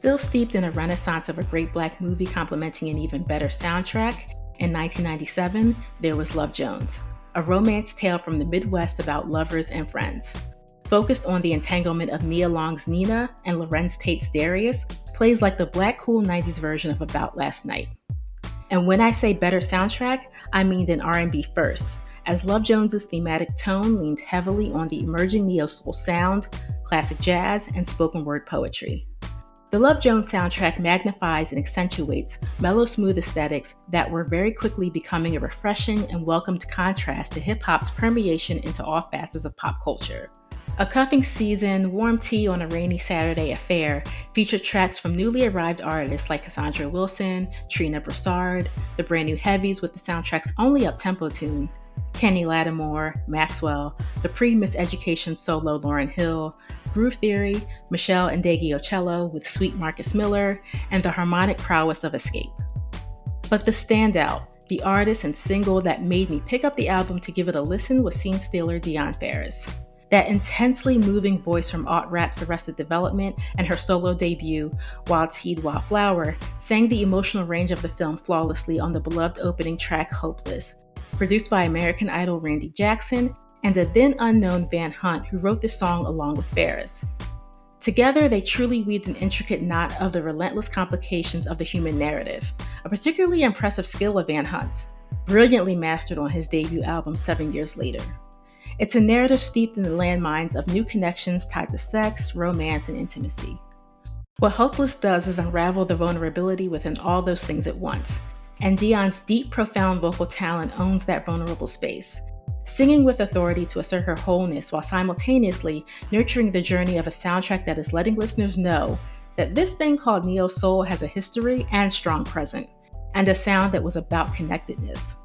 Still steeped in a renaissance of a great black movie complementing an even better soundtrack, in 1997, there was Love Jones, a romance tale from the Midwest about lovers and friends. Focused on the entanglement of Nia Long's Nina and Lorenz Tate's Darius, plays like the black cool 90s version of About Last Night. And when I say better soundtrack, I mean an R&B first, as Love Jones's thematic tone leaned heavily on the emerging neo-soul sound, classic jazz, and spoken word poetry. The Love Jones soundtrack magnifies and accentuates mellow, smooth aesthetics that were very quickly becoming a refreshing and welcomed contrast to hip-hop's permeation into all facets of pop culture. A cuffing season, warm tea on a rainy Saturday affair featured tracks from newly arrived artists like Cassandra Wilson, Trina Broussard, the brand new Heavies with the soundtrack's only up-tempo tune, Kenny Lattimore, Maxwell, the pre-Miseducation solo Lauryn Hill, Groove Theory, Michelle Ndegeocello with Sweet Marcus Miller, and the harmonic prowess of Escape. But the standout, the artist and single that made me pick up the album to give it a listen was scene stealer Dionne Farris. That intensely moving voice from alt-rap's Arrested Development and her solo debut, Wild Seed, Wild Flower, sang the emotional range of the film flawlessly on the beloved opening track Hopeless, produced by American Idol Randy Jackson and a then unknown Van Hunt who wrote this song along with Farris. Together, they truly weaved an intricate knot of the relentless complications of the human narrative, a particularly impressive skill of Van Hunt's, brilliantly mastered on his debut album 7 years later. It's a narrative steeped in the landmines of new connections tied to sex, romance, and intimacy. What Hopeless does is unravel the vulnerability within all those things at once, and Dionne's deep, profound vocal talent owns that vulnerable space, singing with authority to assert her wholeness while simultaneously nurturing the journey of a soundtrack that is letting listeners know that this thing called neo-soul has a history and strong present, and a sound that was about connectedness.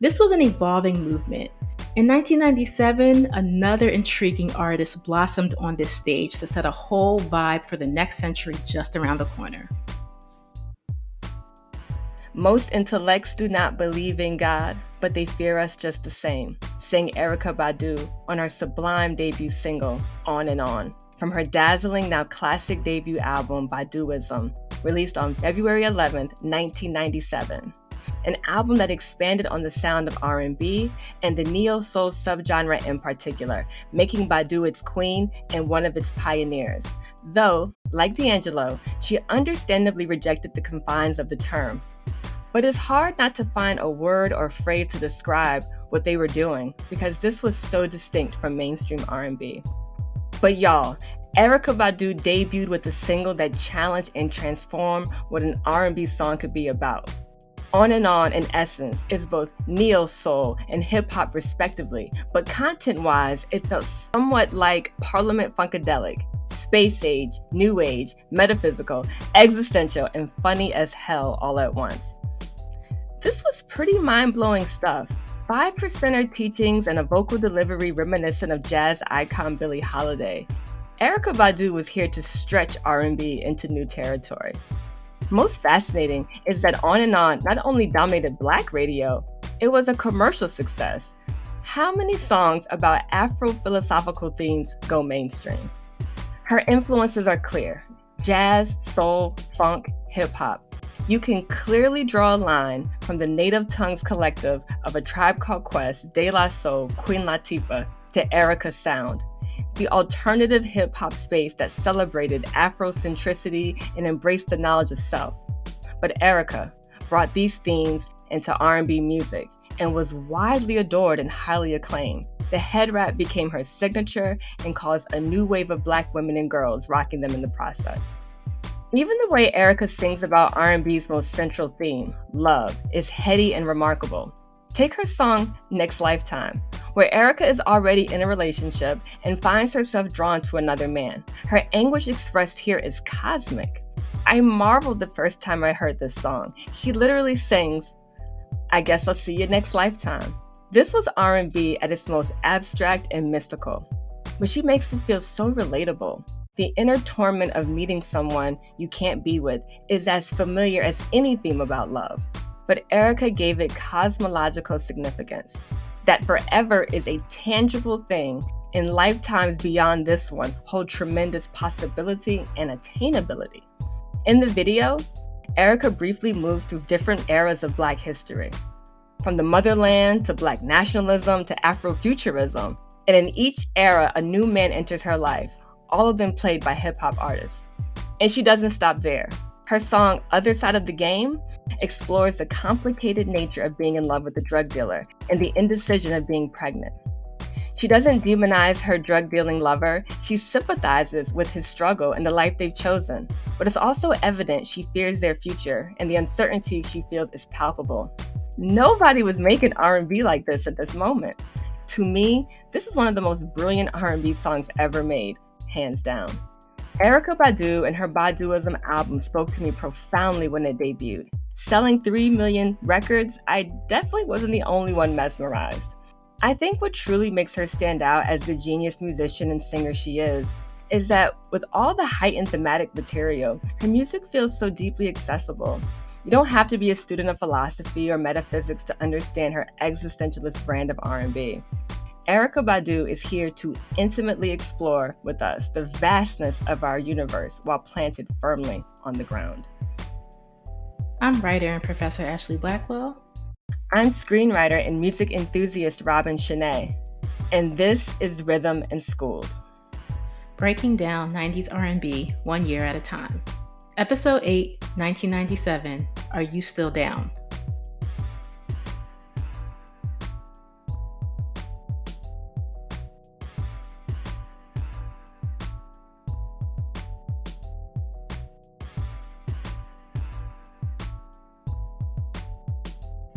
This was an evolving movement. In 1997, another intriguing artist blossomed on this stage to set a whole vibe for the next century just around the corner. Most intellects do not believe in God, but they fear us just the same, sang Erykah Badu on her sublime debut single, On and On, from her dazzling, now classic debut album, Baduism, released on February 11, 1997. An album that expanded on the sound of R&B and the neo-soul subgenre in particular, making Badu its queen and one of its pioneers. Though, like D'Angelo, she understandably rejected the confines of the term. But it's hard not to find a word or phrase to describe what they were doing, because this was so distinct from mainstream R&B. But y'all, Erykah Badu debuted with a single that challenged and transformed what an R&B song could be about. On and On, in essence, is both neo-soul and hip-hop respectively, but content-wise, it felt somewhat like Parliament Funkadelic, space age, new age, metaphysical, existential, and funny as hell all at once. This was pretty mind-blowing stuff. 5% teachings and a vocal delivery reminiscent of jazz icon Billie Holiday. Erykah Badu was here to stretch R&B into new territory. Most fascinating is that On and On not only dominated Black radio, it was a commercial success. How many songs about Afro-philosophical themes go mainstream? Her influences are clear: jazz, soul, funk, hip-hop. You can clearly draw a line from the Native Tongues collective of A Tribe Called Quest, De La Soul, Queen Latifah, to Erykah's sound. The alternative hip-hop space that celebrated Afrocentricity and embraced the knowledge of self. But Erykah brought these themes into R&B music and was widely adored and highly acclaimed. The head wrap became her signature and caused a new wave of Black women and girls rocking them in the process. Even the way Erykah sings about R&B's most central theme, love, is heady and remarkable. Take her song, Next Lifetime, where Erykah is already in a relationship and finds herself drawn to another man. Her anguish expressed here is cosmic. I marveled the first time I heard this song. She literally sings, I guess I'll see you next lifetime. This was R&B at its most abstract and mystical, but she makes it feel so relatable. The inner torment of meeting someone you can't be with is as familiar as any theme about love. But Erykah gave it cosmological significance. That forever is a tangible thing, and lifetimes beyond this one hold tremendous possibility and attainability. In the video, Erykah briefly moves through different eras of Black history, from the motherland to Black nationalism to Afrofuturism. And in each era, a new man enters her life, all of them played by hip-hop artists. And she doesn't stop there. Her song, Other Side of the Game, explores the complicated nature of being in love with a drug dealer and the indecision of being pregnant. She doesn't demonize her drug-dealing lover, she sympathizes with his struggle and the life they've chosen. But it's also evident she fears their future, and the uncertainty she feels is palpable. Nobody was making R&B like this at this moment. To me, this is one of the most brilliant R&B songs ever made, hands down. Erykah Badu and her Baduism album spoke to me profoundly when it debuted. Selling 3 million records, I definitely wasn't the only one mesmerized. I think what truly makes her stand out as the genius musician and singer she is that with all the heightened thematic material, her music feels so deeply accessible. You don't have to be a student of philosophy or metaphysics to understand her existentialist brand of R&B. Erykah Badu is here to intimately explore with us the vastness of our universe while planted firmly on the ground. I'm writer and Professor Ashley Blackwell. I'm screenwriter and music enthusiast Robin Shanae, and this is Rhythm and Schooled. Breaking down 90s R&B one year at a time. Episode 8, 1997, Are You Still Down?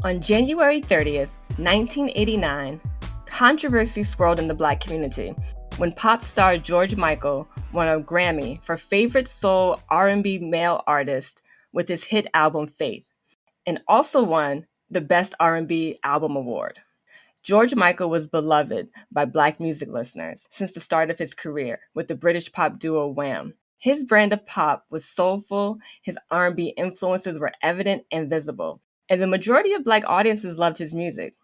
On January 30th, 1989, controversy swirled in the Black community when pop star George Michael won a Grammy for Favorite Soul R&B Male Artist with his hit album Faith, and also won the Best R&B Album Award. George Michael was beloved by Black music listeners since the start of his career with the British pop duo Wham. His brand of pop was soulful, his R&B influences were evident and visible, and the majority of Black audiences loved his music.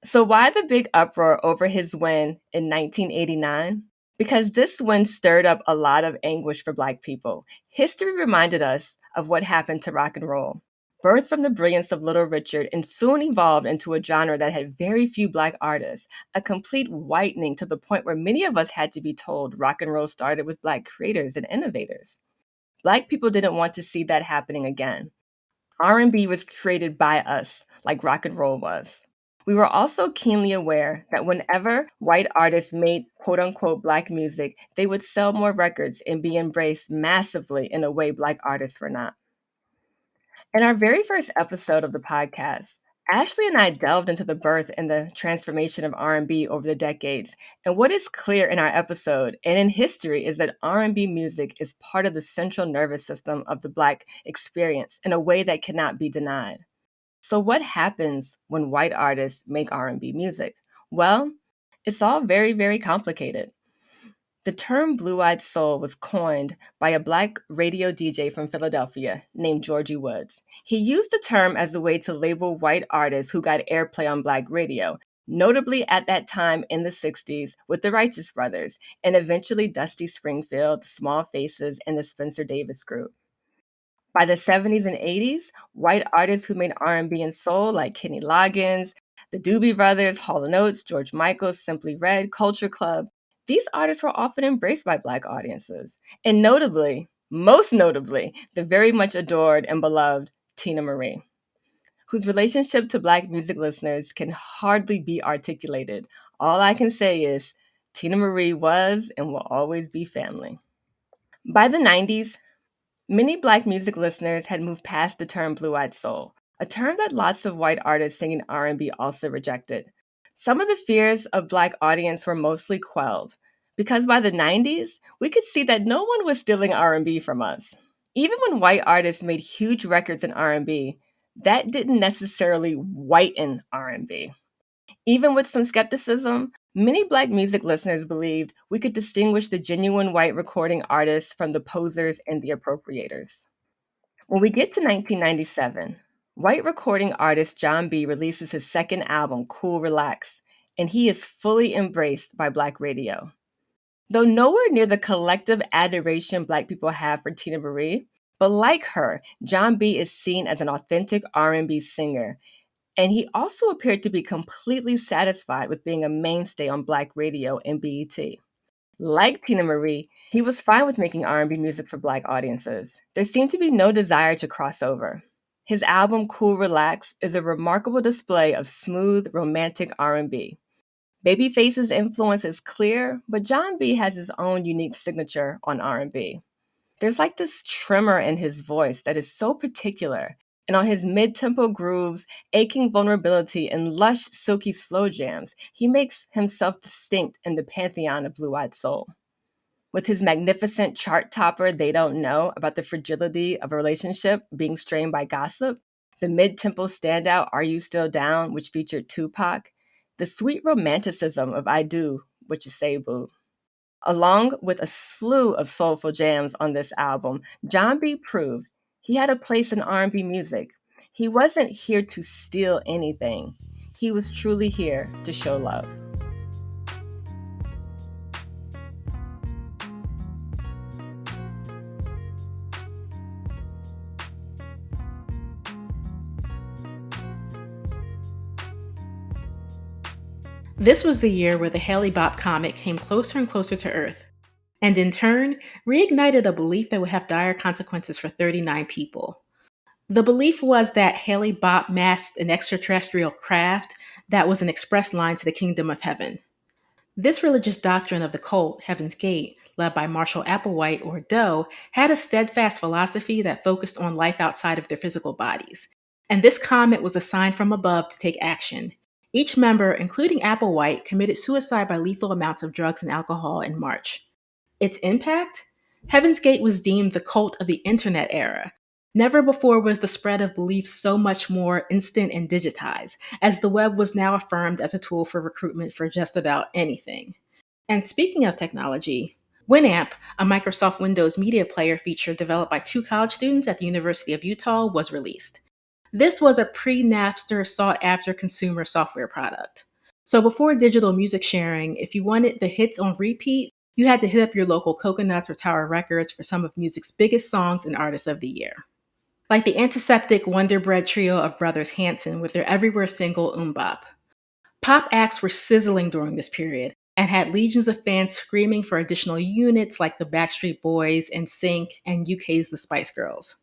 So why the big uproar over his win in 1989? Because this win stirred up a lot of anguish for Black people. History reminded us of what happened to rock and roll. Birthed from the brilliance of Little Richard and soon evolved into a genre that had very few Black artists, a complete whitening to the point where many of us had to be told rock and roll started with Black creators and innovators. Black people didn't want to see that happening again. R&B was created by us, like rock and roll was. We were also keenly aware that whenever white artists made quote-unquote Black music, they would sell more records and be embraced massively in a way Black artists were not. In our very first episode of the podcast, Ashley and I delved into the birth and the transformation of R&B over the decades. And what is clear in our episode and in history is that R&B music is part of the central nervous system of the Black experience in a way that cannot be denied. So what happens when white artists make R&B music? Well, it's all very, very complicated. The term blue-eyed soul was coined by a Black radio DJ from Philadelphia named Georgie Woods. He used the term as a way to label white artists who got airplay on Black radio, notably at that time in the 60s with the Righteous Brothers, and eventually Dusty Springfield, Small Faces, and the Spencer Davis Group. By the 70s and 80s, white artists who made R&B and soul like Kenny Loggins, the Doobie Brothers, Hall & Oates, George Michael, Simply Red, Culture Club, these artists were often embraced by Black audiences. And notably, most notably, the very much adored and beloved Teena Marie, whose relationship to Black music listeners can hardly be articulated. All I can say is Teena Marie was and will always be family. By the 90s, many Black music listeners had moved past the term blue-eyed soul, a term that lots of white artists singing R&B also rejected. Some of the fears of Black audience were mostly quelled, because by the 90s, we could see that no one was stealing R&B from us. Even when white artists made huge records in R&B, that didn't necessarily whiten R&B. Even with some skepticism, many Black music listeners believed we could distinguish the genuine white recording artists from the posers and the appropriators. When we get to 1997, white recording artist Jon B releases his second album, Cool Relax, and he is fully embraced by Black radio. Though nowhere near the collective adoration Black people have for Teena Marie, But like her, Jon B is seen as an authentic R&B singer, and he also appeared to be completely satisfied with being a mainstay on Black radio and BET. Like Tina Marie, he was fine with making R&B music for Black audiences. There seemed to be no desire to cross over. His album Cool Relax is a remarkable display of smooth, romantic R&B. Babyface's influence is clear, but Jon B has his own unique signature on R&B. There's like this tremor in his voice that is so particular, and on his mid-tempo grooves, aching vulnerability, and lush, silky slow jams, he makes himself distinct in the pantheon of blue-eyed soul. With his magnificent chart topper, They Don't Know, about the fragility of a relationship being strained by gossip, the mid-tempo standout Are You Still Down, which featured Tupac, the sweet romanticism of I Do What You Say, Boo. Along with a slew of soulful jams on this album, Jon B proved he had a place in R&B music. He wasn't here to steal anything. He was truly here to show love. This was the year where the Haley Bop comet came closer and closer to Earth, and in turn, reignited a belief that would have dire consequences for 39 people. The belief was that Haley Bop masked an extraterrestrial craft that was an express line to the kingdom of heaven. This religious doctrine of the cult, Heaven's Gate, led by Marshall Applewhite or Doe, had a steadfast philosophy that focused on life outside of their physical bodies. And this comet was assigned from above to take action. Each member, including Applewhite, committed suicide by lethal amounts of drugs and alcohol in March. Its impact? Heaven's Gate was deemed the cult of the internet era. Never before was the spread of beliefs so much more instant and digitized, as the web was now affirmed as a tool for recruitment for just about anything. And speaking of technology, Winamp, a Microsoft Windows media player feature developed by 2 college students at the University of Utah, was released. This was a pre-Napster sought-after consumer software product. So before digital music sharing, if you wanted the hits on repeat, you had to hit up your local Coconuts or Tower Records for some of music's biggest songs and artists of the year. Like the antiseptic Wonder Bread trio of brothers Hanson with their everywhere single Bop. Pop acts were sizzling during this period and had legions of fans screaming for additional units like the Backstreet Boys, NSYNC, and UK's The Spice Girls.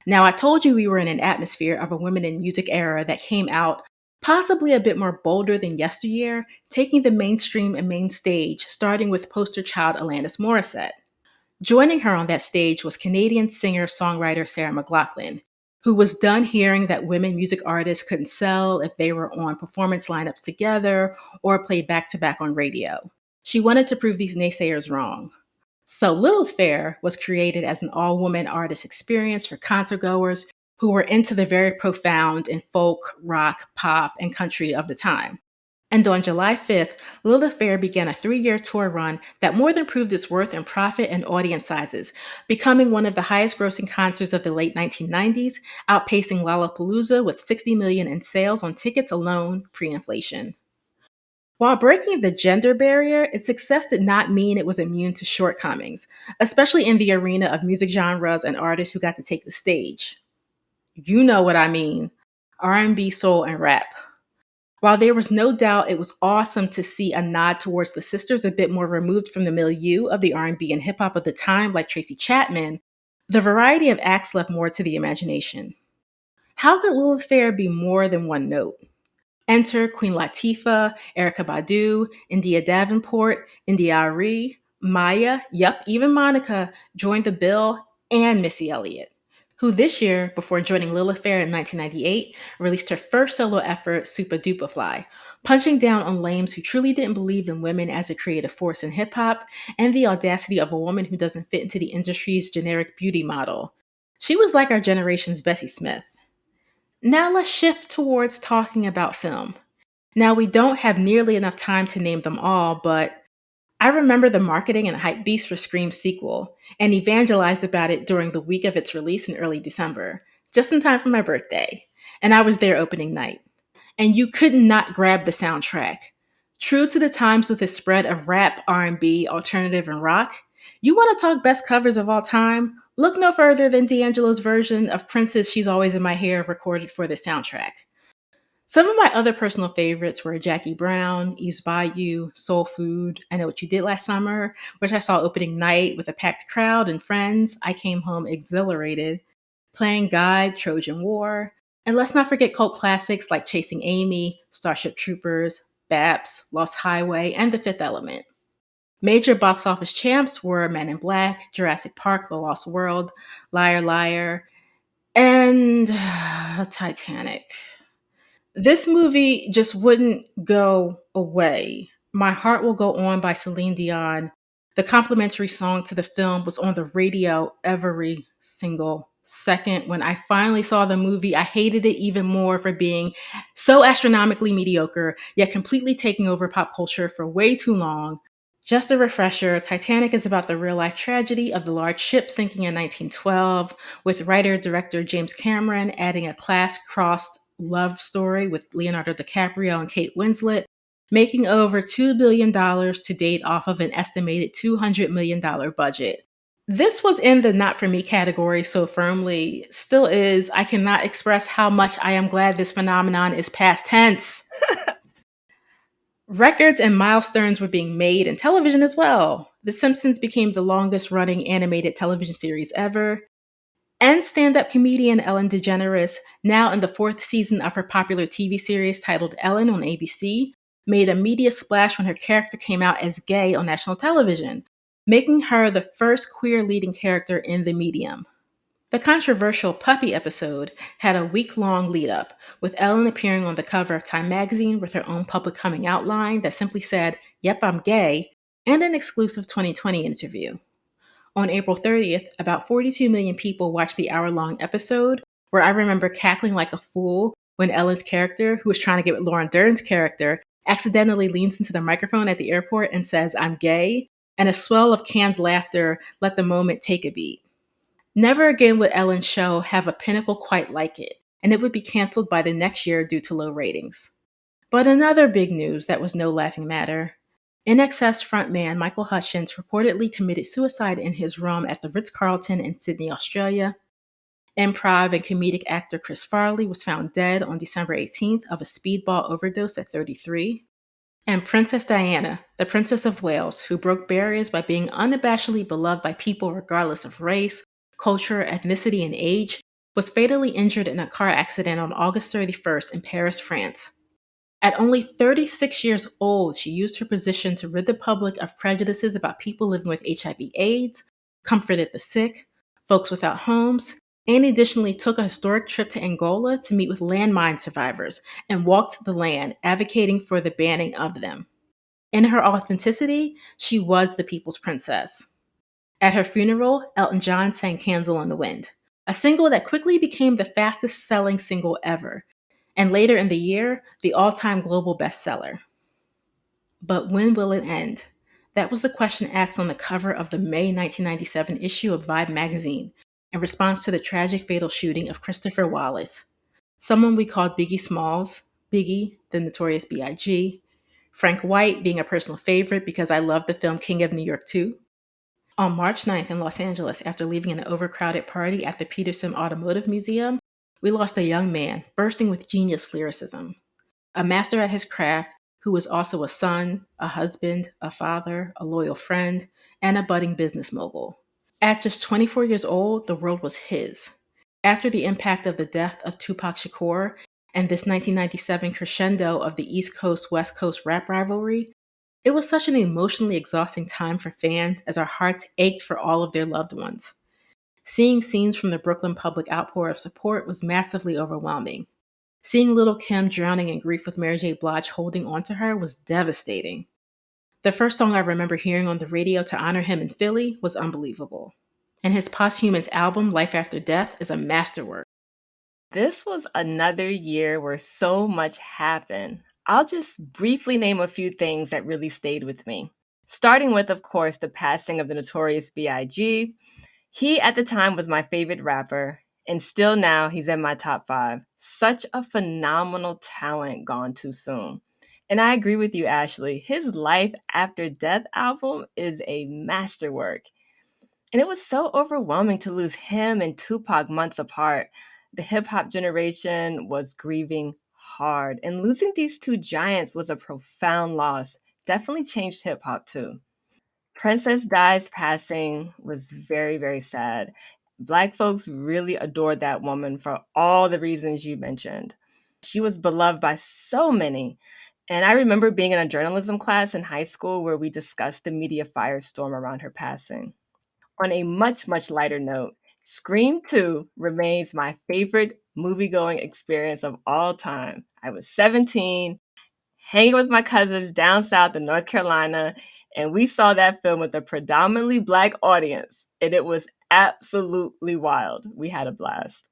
Now, I told you we were in an atmosphere of a women in music era that came out possibly a bit more bolder than yesteryear, taking the mainstream and main stage, starting with poster child Alanis Morissette. Joining her on that stage was Canadian singer-songwriter Sarah McLachlan, who was done hearing that women music artists couldn't sell if they were on performance lineups together or played back-to-back on radio. She wanted to prove these naysayers wrong. So Lilith Fair was created as an all-woman artist experience for concertgoers who were into the very profound in folk, rock, pop, and country of the time. And on July 5th, Lilith Fair began a 3-year tour run that more than proved its worth in profit and audience sizes, becoming one of the highest-grossing concerts of the late 1990s, outpacing Lollapalooza with $60 million in sales on tickets alone pre-inflation. While breaking the gender barrier, its success did not mean it was immune to shortcomings, especially in the arena of music genres and artists who got to take the stage. You know what I mean. R&B, soul, and rap. While there was no doubt it was awesome to see a nod towards the sisters a bit more removed from the milieu of the R&B and hip-hop of the time like Tracy Chapman, the variety of acts left more to the imagination. How could Lilith Fair be more than one note? Enter Queen Latifah, Erykah Badu, India Davenport, India Arie, Maya, even Monica joined the bill, and Missy Elliott, who this year, before joining Lilith Fair in 1998, released her first solo effort, Supa Dupa Fly, punching down on lames who truly didn't believe in women as a creative force in hip-hop and the audacity of a woman who doesn't fit into the industry's generic beauty model. She was like our generation's Bessie Smith. Now let's shift towards talking about film. Now we don't have nearly enough time to name them all, but I remember the marketing and hype beast for Scream's sequel and evangelized about it during the week of its release in early December, just in time for my birthday, and I was there opening night. And you could not grab the soundtrack. True to the times with its spread of rap, R&B, alternative, and rock, You want to talk best covers of all time? Look no further than D'Angelo's version of Prince's She's Always in My Hair recorded for the soundtrack. Some of my other personal favorites were Jackie Brown, Eve's Bayou, Soul Food, I Know What You Did Last Summer, which I saw opening night with a packed crowd and friends. I came home exhilarated. Playing God, Trojan War, and let's not forget cult classics like Chasing Amy, Starship Troopers, Baps, Lost Highway, and The Fifth Element. Major box office champs were Men in Black, Jurassic Park, The Lost World, Liar Liar, and Titanic. This movie just wouldn't go away. My Heart Will Go On by Celine Dion. The complimentary song to the film was on the radio every single second. When I finally saw the movie, I hated it even more for being so astronomically mediocre, yet completely taking over pop culture for way too long. Just a refresher, Titanic is about the real life tragedy of the large ship sinking in 1912, with writer director James Cameron adding a class crossed love story with Leonardo DiCaprio and Kate Winslet, making over $2 billion to date off of an estimated $200 million budget. This was in the not for me category so firmly, still is. I cannot express how much I am glad this phenomenon is past tense. Records and milestones were being made in television as well. The Simpsons became the longest running animated television series ever. And stand up comedian Ellen DeGeneres, now in the fourth season of her popular TV series titled Ellen on ABC, made a media splash when her character came out as gay on national television, making her the first queer leading character in the medium. The controversial Puppy episode had a week-long lead-up, with Ellen appearing on the cover of Time magazine with her own public coming out line that simply said, "Yep, I'm gay," and an exclusive 2020 interview. On April 30th, about 42 million people watched the hour-long episode, where I remember cackling like a fool when Ellen's character, who was trying to get with Laura Dern's character, accidentally leans into the microphone at the airport and says, "I'm gay," and a swell of canned laughter let the moment take a beat. Never again would Ellen's show have a pinnacle quite like it, and it would be canceled by the next year due to low ratings. But another big news that was no laughing matter. INXS frontman Michael Hutchence reportedly committed suicide in his room at the Ritz-Carlton in Sydney, Australia. Improv and comedic actor Chris Farley was found dead on December 18th of a speedball overdose at 33. And Princess Diana, the Princess of Wales, who broke barriers by being unabashedly beloved by people regardless of race, culture, ethnicity, and age, was fatally injured in a car accident on August 31st in Paris, France. At only 36 years old, she used her position to rid the public of prejudices about people living with HIV/AIDS, comforted the sick, folks without homes, and additionally took a historic trip to Angola to meet with landmine survivors and walked the land, advocating for the banning of them. In her authenticity, she was the people's princess. At her funeral, Elton John sang Candle in the Wind, a single that quickly became the fastest selling single ever, and later in the year, the all-time global bestseller. But when will it end? That was the question asked on the cover of the May 1997 issue of Vibe magazine in response to the tragic fatal shooting of Christopher Wallace, someone we called Biggie Smalls, Biggie, the notorious B.I.G., Frank White being a personal favorite because I love the film King of New York too. On March 9th in Los Angeles, after leaving an overcrowded party at the Peterson Automotive Museum, we lost a young man bursting with genius lyricism, a master at his craft who was also a son, a husband, a father, a loyal friend, and a budding business mogul. At just 24 years old, the world was his. After the impact of the death of Tupac Shakur and this 1997 crescendo of the East Coast-West Coast rap rivalry, it was such an emotionally exhausting time for fans as our hearts ached for all of their loved ones. Seeing scenes from the Brooklyn public outpour of support was massively overwhelming. Seeing Little Kim drowning in grief with Mary J. Blige holding onto her was devastating. The first song I remember hearing on the radio to honor him in Philly was unbelievable. And his posthumous album, Life After Death, is a masterwork. This was another year where so much happened. I'll just briefly name a few things that really stayed with me. Starting with, of course, the passing of the notorious B.I.G. He, at the time, was my favorite rapper, and still now he's in my top 5. Such a phenomenal talent gone too soon. And I agree with you, Ashley. His Life After Death album is a masterwork. And it was so overwhelming to lose him and Tupac months apart. The hip hop generation was grieving hard, and losing these two giants was a profound loss. Definitely changed hip hop too. Princess Di's passing was very, very sad. Black folks really adored that woman for all the reasons you mentioned. She was beloved by so many. And I remember being in a journalism class in high school where we discussed the media firestorm around her passing. On a much, much lighter note, Scream 2 remains my favorite movie going experience of all time. I was 17, hanging with my cousins down south in North Carolina, and we saw that film with a predominantly Black audience, and it was absolutely wild. We had a blast.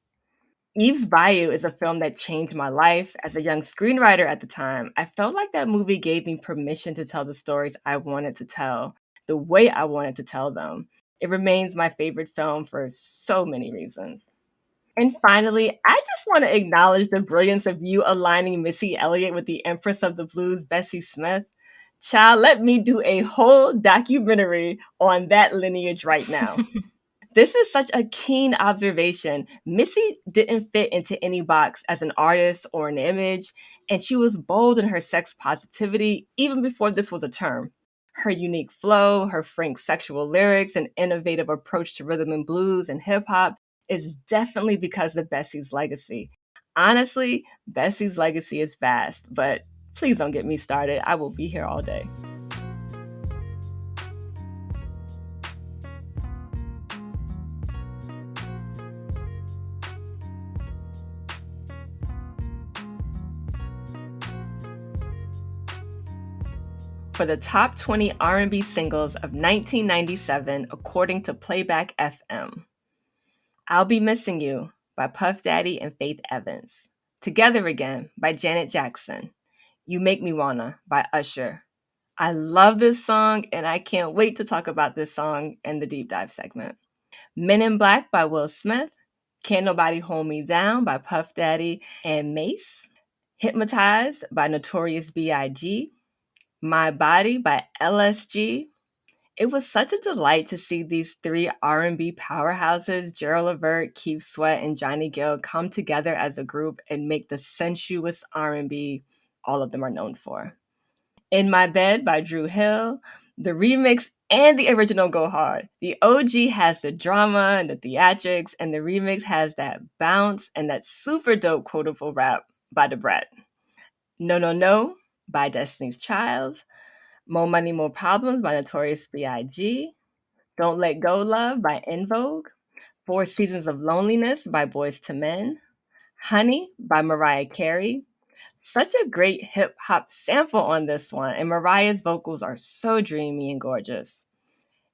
Eve's Bayou is a film that changed my life. As a young screenwriter at the time, I felt like that movie gave me permission to tell the stories I wanted to tell, the way I wanted to tell them. It remains my favorite film for so many reasons. And finally, I just want to acknowledge the brilliance of you aligning Missy Elliott with the Empress of the Blues, Bessie Smith. Child, let me do a whole documentary on that lineage right now. This is such a keen observation. Missy didn't fit into any box as an artist or an image, and she was bold in her sex positivity even before this was a term. Her unique flow, her frank sexual lyrics, and innovative approach to rhythm and blues and hip hop is definitely because of Bessie's legacy. Honestly, Bessie's legacy is vast, but please don't get me started. I will be here all day. For the top 20 R&B singles of 1997 according to Playback FM. I'll Be Missing You by Puff Daddy and Faith Evans. Together Again by Janet Jackson. You Make Me Wanna by Usher. I love this song and I can't wait to talk about this song in the deep dive segment. Men in Black by Will Smith. Can't Nobody Hold Me Down by Puff Daddy and Mace. Hypnotized by Notorious B.I.G. My Body by LSG. It was such a delight to see these three R&B powerhouses, Gerald Levert, Keith Sweat, and Johnny Gill, come together as a group and make the sensuous R&B all of them are known for. In My Bed by Drew Hill, the remix and the original go hard. The OG has the drama and the theatrics, and the remix has that bounce and that super dope quotable rap by Da Brat. No No No by Destiny's Child. More Money, More Problems by Notorious B.I.G. Don't Let Go Love by En Vogue. Four Seasons of Loneliness by Boys to Men. Honey by Mariah Carey. Such a great hip hop sample on this one, and Mariah's vocals are so dreamy and gorgeous.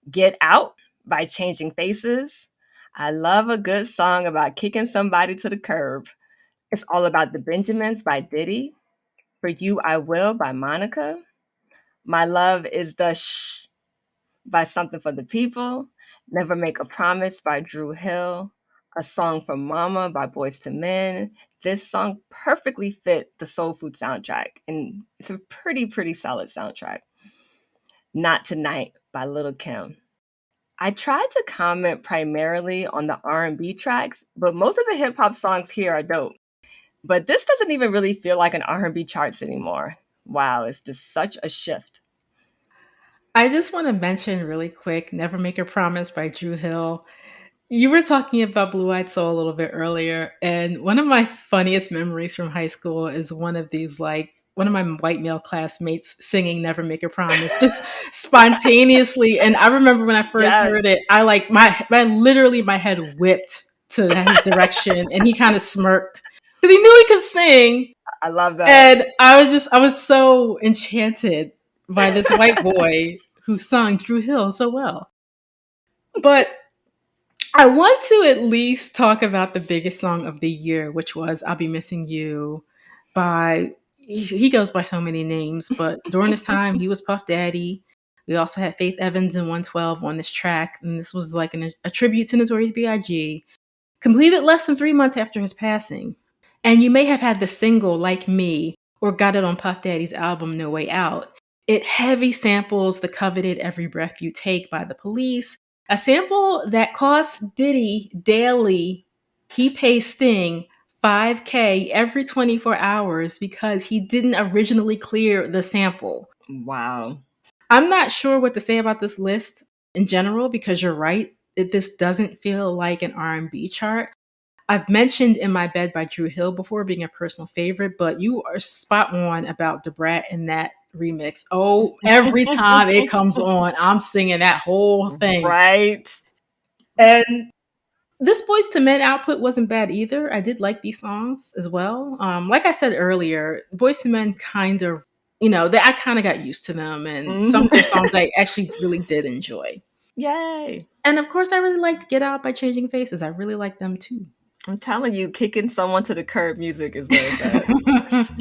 Get Out by Changing Faces. I love a good song about kicking somebody to the curb. It's All About the Benjamins by Diddy. For You I Will by Monica. My Love is the Shh by Something for the People. Never Make a Promise by Drew Hill. A Song from Mama by Boys to Men. This song perfectly fit the Soul Food soundtrack, and it's a pretty solid soundtrack. Not Tonight by Lil' Kim. I tried to comment primarily on the R&B tracks, but most of the hip hop songs here are dope. But this doesn't even really feel like an R&B charts anymore. Wow, it's just such a shift. I just want to mention really quick Never Make a Promise by Drew Hill. You were talking about Blue Eyed Soul a little bit earlier, and one of my funniest memories from high school is one of my white male classmates singing Never Make a Promise just spontaneously. And I remember when I first heard it, I like my head whipped to his direction, and he kind of smirked because he knew he could sing. I love that. And I was so enchanted by this white boy who sung Drew Hill so well. But I want to at least talk about the biggest song of the year, which was I'll Be Missing You by, he goes by so many names, but during this time, he was Puff Daddy. We also had Faith Evans and 112 on this track, and this was like a tribute to Notorious B.I.G., completed less than 3 months after his passing. And you may have had the single, Like Me, or got it on Puff Daddy's album No Way Out. It heavy samples the coveted Every Breath You Take by The Police, a sample that costs Diddy daily. He pays Sting $5K every 24 hours because he didn't originally clear the sample. Wow. I'm not sure what to say about this list in general because you're right. This doesn't feel like an R&B chart. I've mentioned In My Bed by Drew Hill before being a personal favorite, but you are spot on about Debrat in that remix. Oh, every time it comes on, I'm singing that whole thing. Right. And this Boys to Men output wasn't bad either. I did like these songs as well. Like I said earlier, Boys to Men kind of, I kind of got used to them, and some of their songs I actually really did enjoy. Yay. And of course, I really liked Get Out by Changing Faces. I really like them too. I'm telling you, kicking someone to the curb music is where it's at.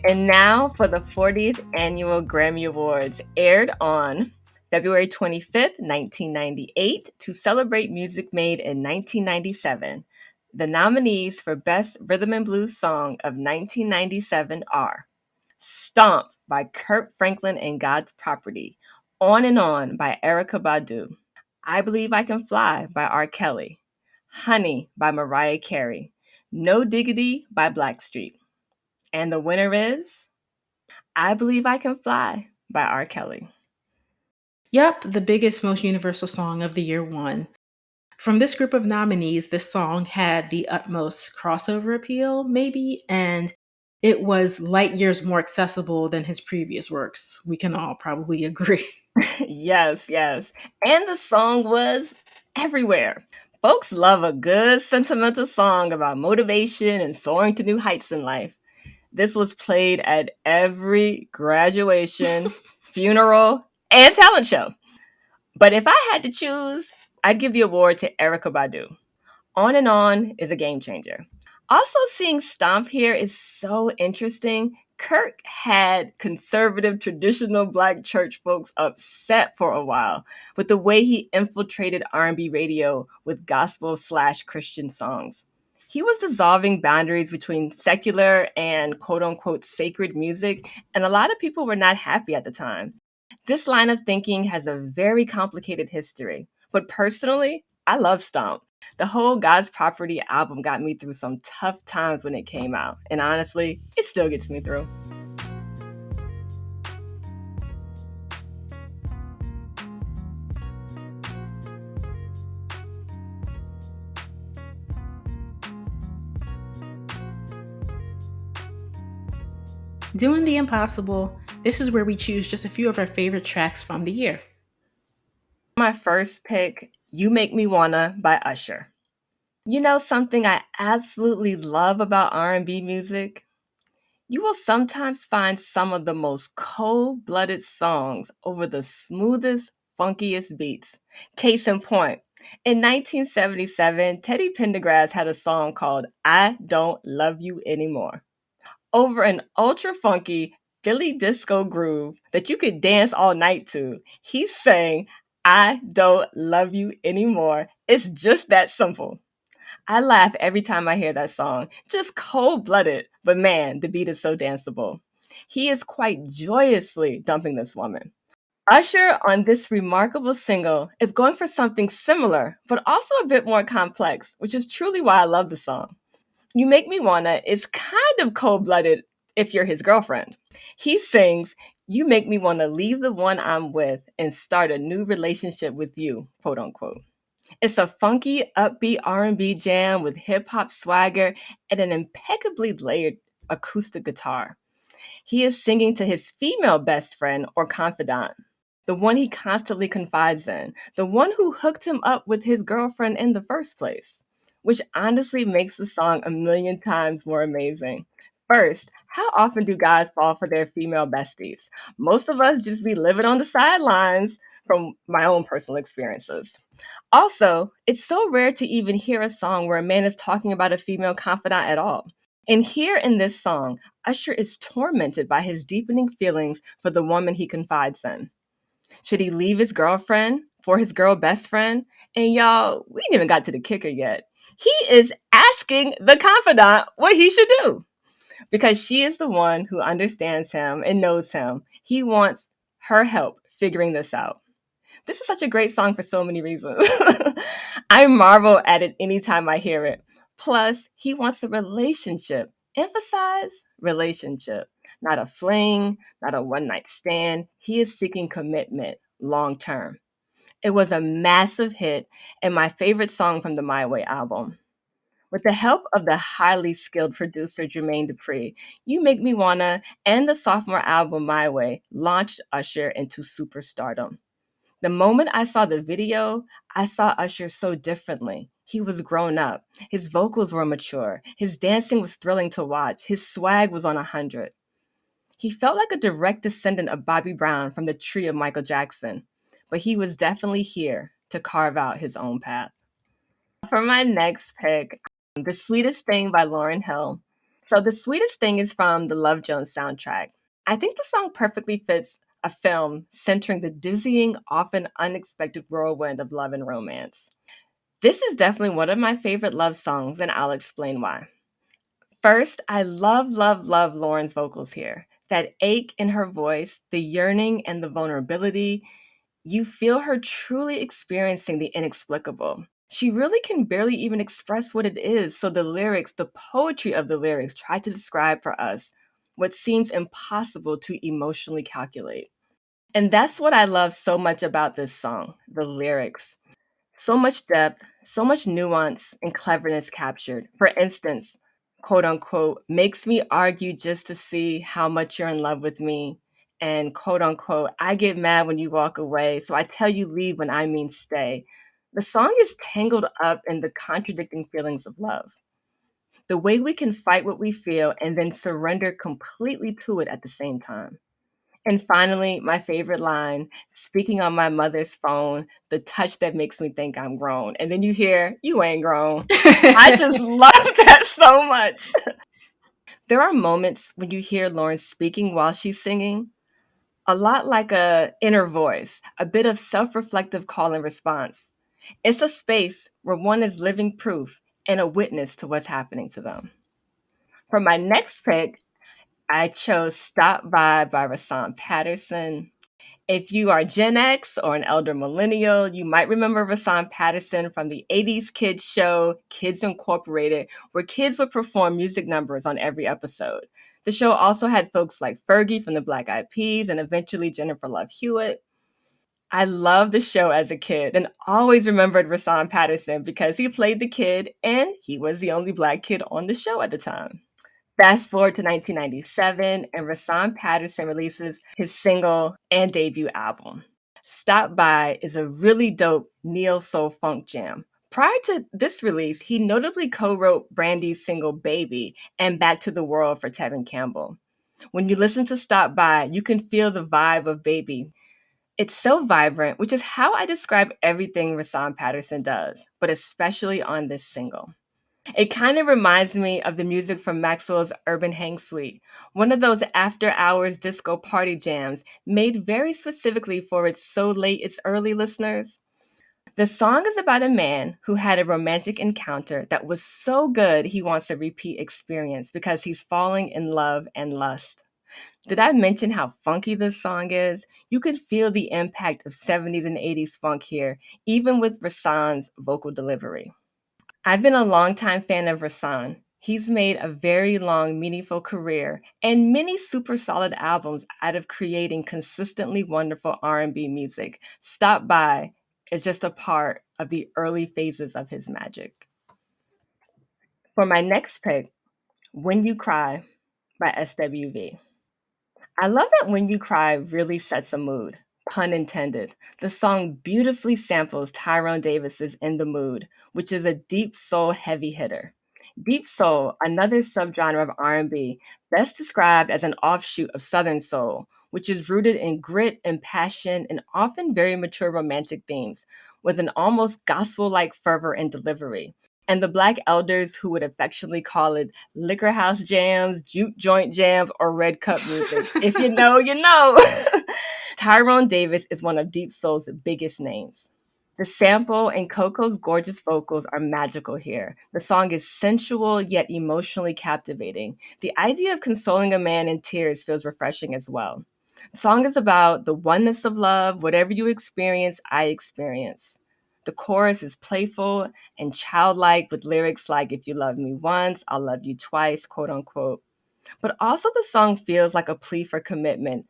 And now for the 40th Annual Grammy Awards, aired on February 25th, 1998, to celebrate music made in 1997. The nominees for Best Rhythm and Blues Song of 1997 are Stomp by Kirk Franklin and God's Property, On and On by Erykah Badu, I Believe I Can Fly by R. Kelly, Honey by Mariah Carey, No Diggity by Blackstreet. And the winner is I Believe I Can Fly by R. Kelly. Yep, the biggest, most universal song of the year won. From this group of nominees, this song had the utmost crossover appeal, maybe, and it was light years more accessible than his previous works. We can all probably agree. Yes. And the song was everywhere. Folks love a good sentimental song about motivation and soaring to new heights in life. This was played at every graduation, funeral, and talent show. But if I had to choose, I'd give the award to Erykah Badu. On and On is a game changer. Also, seeing Stomp here is so interesting. Kirk had conservative, traditional Black church folks upset for a while with the way he infiltrated R&B radio with gospel/Christian songs. He was dissolving boundaries between secular and quote-unquote sacred music, and a lot of people were not happy at the time. This line of thinking has a very complicated history, but personally, I love Stomp. The whole God's Property album got me through some tough times when it came out, and honestly, it still gets me through. Doing the impossible, this is where we choose just a few of our favorite tracks from the year. My first pick, You Make Me Wanna by Usher. You know something I absolutely love about R&B music? You will sometimes find some of the most cold-blooded songs over the smoothest, funkiest beats. Case in point, in 1977, Teddy Pendergrass had a song called I Don't Love You Anymore. Over an ultra funky Philly disco groove that you could dance all night to, he sang I Don't Love You Anymore. It's just that simple. I laugh every time I hear that song. Just cold-blooded, but man, the beat is so danceable. He is quite joyously dumping this woman. Usher on this remarkable single is going for something similar, but also a bit more complex, which is truly why I love the song. You Make Me Wanna is kind of cold-blooded if you're his girlfriend. He sings, You make me want to leave the one I'm with and start a new relationship with you, quote unquote. It's a funky, upbeat R&B jam with hip-hop swagger and an impeccably layered acoustic guitar. He is singing to his female best friend or confidant, the one he constantly confides in, the one who hooked him up with his girlfriend in the first place, which honestly makes the song a million times more amazing. First, how often do guys fall for their female besties? Most of us just be living on the sidelines from my own personal experiences. Also, it's so rare to even hear a song where a man is talking about a female confidant at all. And here in this song, Usher is tormented by his deepening feelings for the woman he confides in. Should he leave his girlfriend for his girl best friend? And y'all, we ain't even got to the kicker yet. He is asking the confidant what he should do because she is the one who understands him and knows him. He wants her help figuring this out. This is such a great song for so many reasons. I marvel at it anytime I hear it. Plus, he wants a relationship. Emphasize relationship, not a fling, not a one night stand. He is seeking commitment long term. It was a massive hit and my favorite song from the My Way album. With the help of the highly skilled producer Jermaine Dupri, You Make Me Wanna and the sophomore album My Way launched Usher into superstardom. The moment I saw the video, I saw Usher so differently. He was grown up. His vocals were mature. His dancing was thrilling to watch. His swag was on 100. He felt like a direct descendant of Bobby Brown from the tree of Michael Jackson, but he was definitely here to carve out his own path. For my next pick, The Sweetest Thing by Lauryn Hill. So, The Sweetest Thing is from the Love Jones soundtrack. I think the song perfectly fits a film centering the dizzying, often unexpected whirlwind of love and romance. This is definitely one of my favorite love songs, and I'll explain why. First, I love Lauren's vocals here. That ache in her voice, the yearning and the vulnerability, you feel her truly experiencing the inexplicable. She really can barely even express what it is, so the lyrics, the poetry of the lyrics, try to describe for us what seems impossible to emotionally calculate. And that's what I love so much about this song, the lyrics. So much depth, so much nuance and cleverness captured. For instance, quote unquote, makes me argue just to see how much you're in love with me. And quote unquote, I get mad when you walk away, so I tell you leave when I mean stay. The song is tangled up in the contradicting feelings of love. The way we can fight what we feel and then surrender completely to it at the same time. And finally, my favorite line, speaking on my mother's phone, the touch that makes me think I'm grown. And then you hear, you ain't grown. I just love that so much. There are moments when you hear Lauren speaking while she's singing, a lot like a inner voice, a bit of self-reflective call and response. It's a space where one is living proof and a witness to what's happening to them. For my next pick, I chose Stop by Rasan Patterson. If you are Gen X or an elder millennial, you might remember Rasan Patterson from the 80s kids show Kids Incorporated, where kids would perform music numbers on every episode. The show also had folks like Fergie from the Black Eyed Peas and eventually Jennifer Love Hewitt. I loved the show as a kid and always remembered Rasan Patterson because he played the kid and he was the only Black kid on the show at the time. Fast forward to 1997, and Rasan Patterson releases his single and debut album. Stop By is a really dope neo soul funk jam. Prior to this release, he notably co-wrote Brandy's single Baby and Back to the World for Tevin Campbell. When you listen to Stop By, you can feel the vibe of Baby. It's so vibrant, which is how I describe everything Rasan Patterson does, but especially on this single. It kind of reminds me of the music from Maxwell's Urban Hang Suite, one of those after-hours disco party jams made very specifically for its so late it's early listeners. The song is about a man who had a romantic encounter that was so good he wants a repeat experience because he's falling in love and lust. Did I mention how funky this song is? You can feel the impact of 70s and 80s funk here, even with Rasan's vocal delivery. I've been a longtime fan of Rasan. He's made a very long, meaningful career and many super solid albums out of creating consistently wonderful R&B music. Stop By is just a part of the early phases of his magic. For my next pick, When You Cry by SWV. I love that When You Cry really sets a mood, pun intended. The song beautifully samples Tyrone Davis's In the Mood, which is a deep soul heavy hitter. Deep soul, another subgenre of R&B, best described as an offshoot of Southern soul, which is rooted in grit and passion and often very mature romantic themes, with an almost gospel-like fervor and delivery. and the Black elders who would affectionately call it liquor house jams, juke joint jams, or red cup music. If you know, you know. Tyrone Davis is one of Deep Soul's biggest names. The sample and Coco's gorgeous vocals are magical here. The song is sensual yet emotionally captivating. The idea of consoling a man in tears feels refreshing as well. The song is about the oneness of love. Whatever you experience, I experience. The chorus is playful and childlike with lyrics like, if you love me once, I'll love you twice, quote unquote. But also the song feels like a plea for commitment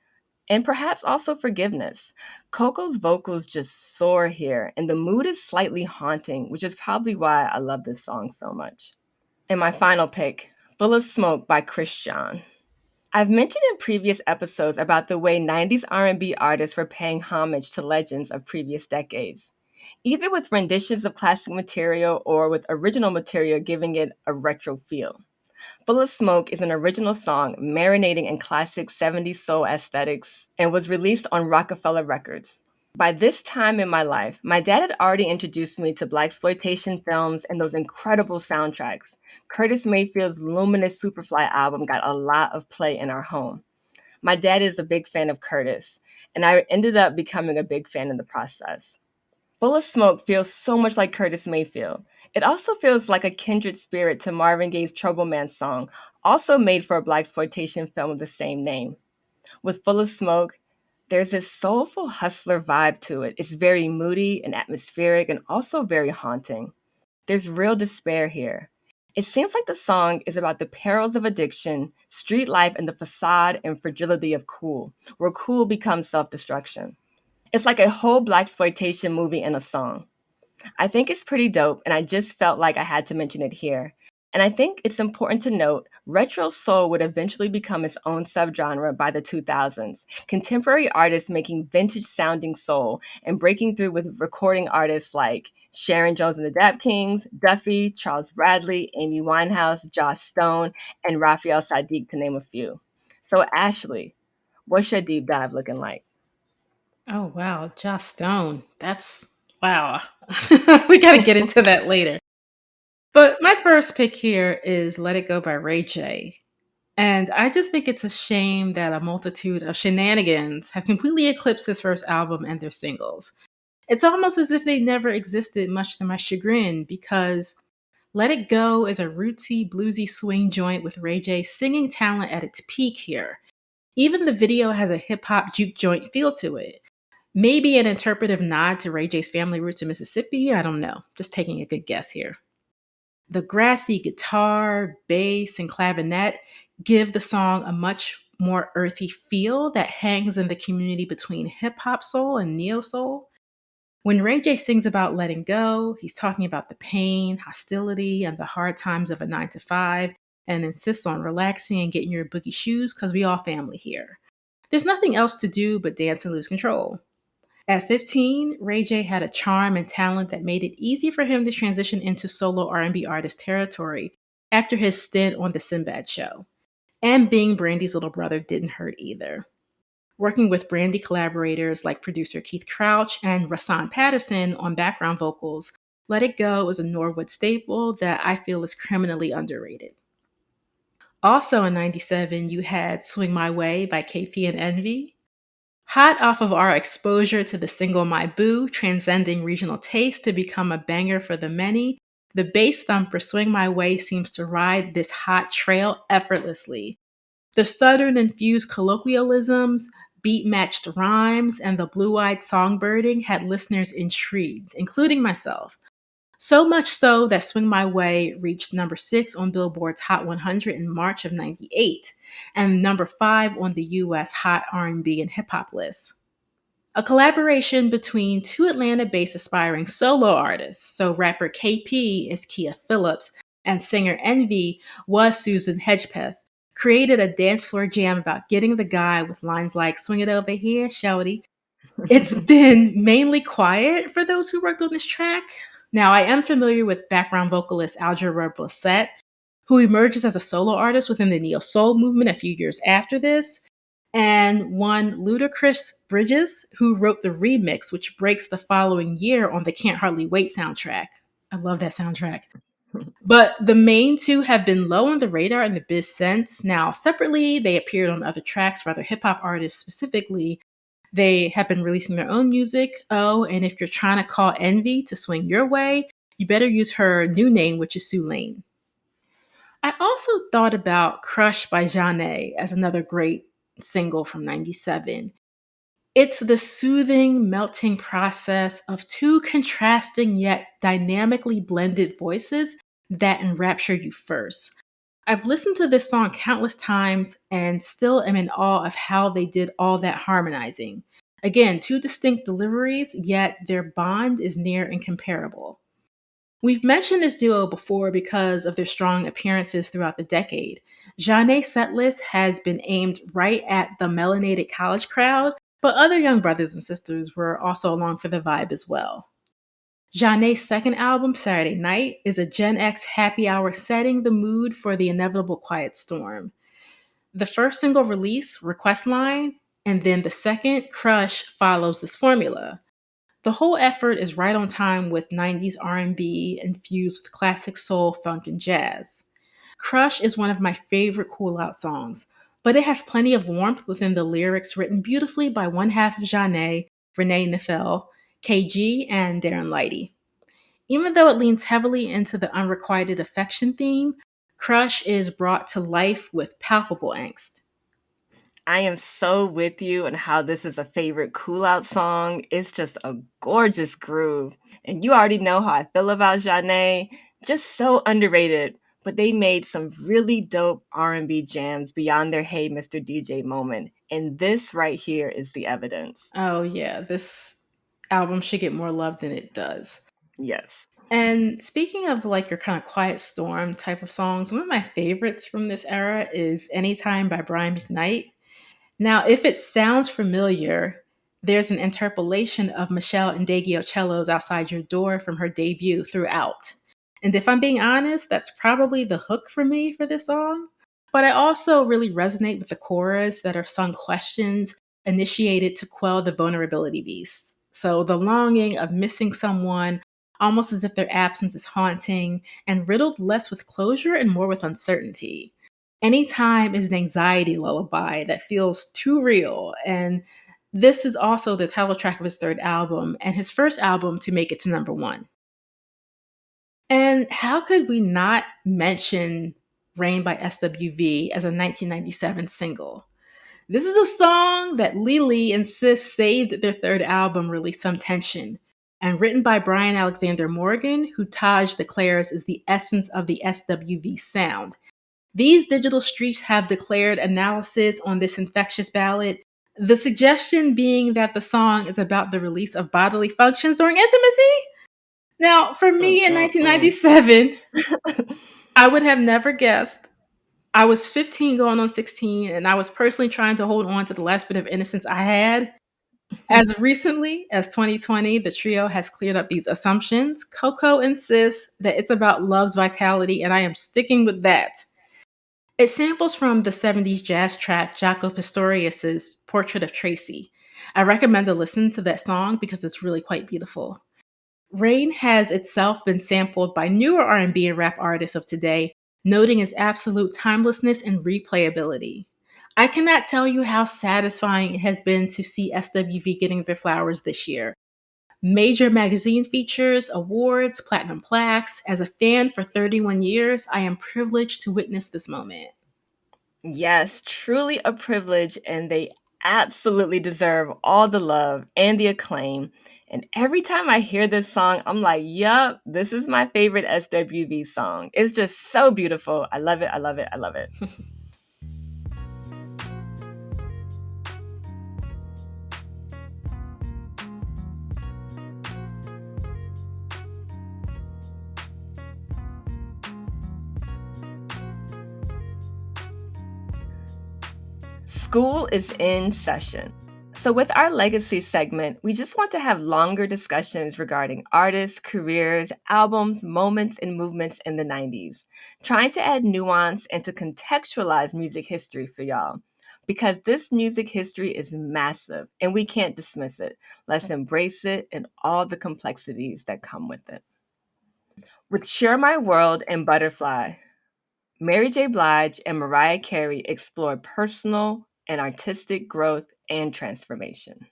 and perhaps also forgiveness. Coco's vocals just soar here, and the mood is slightly haunting, which is probably why I love this song so much. And my final pick, Full of Smoke by Chris John. I've mentioned in previous episodes about the way 90s R&B artists were paying homage to legends of previous decades, either with renditions of classic material or with original material giving it a retro feel. Full of Smoke is an original song marinating in classic 70s soul aesthetics and was released on Rockefeller Records. By this time in my life, my dad had already introduced me to blaxploitation films and those incredible soundtracks. Curtis Mayfield's luminous Superfly album got a lot of play in our home. My dad is a big fan of Curtis, and I ended up becoming a big fan in the process. Full of Smoke feels so much like Curtis Mayfield. It also feels like a kindred spirit to Marvin Gaye's Trouble Man song, also made for a blaxploitation film of the same name. With Full of Smoke, there's this soulful hustler vibe to it. It's very moody and atmospheric and also very haunting. There's real despair here. It seems like the song is about the perils of addiction, street life, and the facade and fragility of cool, where cool becomes self-destruction. It's like a whole blaxploitation movie in a song. I think it's pretty dope, and I just felt like I had to mention it here. And I think it's important to note, retro soul would eventually become its own subgenre by the 2000s. Contemporary artists making vintage-sounding soul and breaking through with recording artists like Sharon Jones and the Dap Kings, Duffy, Charles Bradley, Amy Winehouse, Joss Stone, and Raphael Saadiq, to name a few. So Ashley, what's your deep dive looking like? Oh, wow. Joss Stone. That's wow. We got to get into that later. But my first pick here is Let It Go by Ray J. And I just think it's a shame that a multitude of shenanigans have completely eclipsed his first album and their singles. It's almost as if they never existed, much to my chagrin, because Let It Go is a rootsy, bluesy swing joint with Ray J's singing talent at its peak here. Even the video has a hip hop juke joint feel to it. Maybe an interpretive nod to Ray J's family roots in Mississippi. I don't know. Just taking a good guess here. The grassy guitar, bass, and clavinet give the song a much more earthy feel that hangs in the community between hip hop soul and neo soul. When Ray J sings about letting go, he's talking about the pain, hostility, and the hard times of a 9 to 5, and insists on relaxing and getting your boogie shoes because we all family here. There's nothing else to do but dance and lose control. At 15, Ray J had a charm and talent that made it easy for him to transition into solo R&B artist territory after his stint on The Sinbad Show. And being Brandy's little brother didn't hurt either. Working with Brandy collaborators like producer Keith Crouch and Rasan Patterson on background vocals, Let It Go is a Norwood staple that I feel is criminally underrated. Also in 97, you had Swing My Way by KP and Envy. Hot off of our exposure to the single My Boo, transcending regional taste to become a banger for the many, the bass thumper Swing My Way seems to ride this hot trail effortlessly. The Southern-infused colloquialisms, beat-matched rhymes, and the blue-eyed songbirding had listeners intrigued, including myself. So much so that Swing My Way reached number 6 on Billboard's Hot 100 in March of 98, and number 5 on the US Hot R&B and Hip Hop list. A collaboration between two Atlanta-based aspiring solo artists, so rapper KP is Kia Phillips, and singer Envy was Susan Hedgepeth, created a dance floor jam about getting the guy with lines like, "Swing it over here, shouty." It's been mainly quiet for those who worked on this track. Now, I am familiar with background vocalist Algebra Blissett, who emerges as a solo artist within the neo soul movement a few years after this, and one Ludacris Bridges, who wrote the remix, which breaks the following year on the Can't Hardly Wait soundtrack. I love that soundtrack. But the main two have been low on the radar in the biz sense. Now, separately, they appeared on other tracks for other hip hop artists specifically. They have been releasing their own music. Oh, and if you're trying to call Envy to swing your way, you better use her new name, which is Sue Lane. I also thought about Crush by Jeanne as another great single from 97. It's the soothing, melting process of two contrasting yet dynamically blended voices that enrapture you first. I've listened to this song countless times and still am in awe of how they did all that harmonizing. Again, two distinct deliveries, yet their bond is near incomparable. We've mentioned this duo before because of their strong appearances throughout the decade. Jeanne's setlist has been aimed right at the melanated college crowd, but other young brothers and sisters were also along for the vibe as well. Jeanne's second album, Saturday Night, is a Gen X happy hour setting the mood for the inevitable quiet storm. The first single release, Request Line, and then the second, Crush, follows this formula. The whole effort is right on time with 90s R&B infused with classic soul, funk, and jazz. Crush is one of my favorite cool out songs, but it has plenty of warmth within the lyrics written beautifully by one half of Jeanne, Renee Neffel, KG, and Darren Lighty. Even though it leans heavily into the unrequited affection theme, Crush is brought to life with palpable angst. I am so with you on how this is a favorite cool out song. It's just a gorgeous groove. And you already know how I feel about Jeanne. Just so underrated. But they made some really dope R&B jams beyond their Hey Mr. DJ moment. And this right here is the evidence. Oh, yeah, this album should get more love than it does. Yes. And speaking of like your kind of quiet storm type of songs, one of my favorites from this era is Anytime by Brian McKnight. Now, if it sounds familiar, there's an interpolation of Michelle Cello's Outside Your Door from her debut throughout. And if I'm being honest, that's probably the hook for me for this song. But I also really resonate with the chorus that are sung questions initiated to quell the vulnerability beasts. So the longing of missing someone, almost as if their absence is haunting, and riddled less with closure and more with uncertainty. Anytime is an anxiety lullaby that feels too real. And this is also the title track of his third album and his first album to make it to number one. And how could we not mention Rain by SWV as a 1997 single? This is a song that Lily insists saved their third album released some tension, and written by Brian Alexander Morgan, who Taj declares is the essence of the SWV sound. These digital streets have declared analysis on this infectious ballad, the suggestion being that the song is about the release of bodily functions during intimacy. Now, for me in 1997, I would have never guessed. I was 15 going on 16, and I was personally trying to hold on to the last bit of innocence I had. As recently as 2020, the trio has cleared up these assumptions. Coco insists that it's about love's vitality, and I am sticking with that. It samples from the 70s jazz track Jaco Pastorius's Portrait of Tracy. I recommend to listen to that song because it's really quite beautiful. Rain has itself been sampled by newer R&B and rap artists of today, noting its absolute timelessness and replayability. I cannot tell you how satisfying it has been to see SWV getting their flowers this year. Major magazine features, awards, platinum plaques. As a fan for 31 years, I am privileged to witness this moment. Yes, truly a privilege, and they absolutely deserve all the love and the acclaim. And every time I hear this song, I'm like, yup, this is my favorite SWV song. It's just so beautiful. I love it. I love it. I love it. School is in session. So, with our legacy segment, we just want to have longer discussions regarding artists, careers, albums, moments, and movements in the 90s, trying to add nuance and to contextualize music history for y'all. Because this music history is massive and we can't dismiss it. Let's embrace it and all the complexities that come with it. With Share My World and Butterfly, Mary J. Blige and Mariah Carey explore personal and artistic growth and transformation.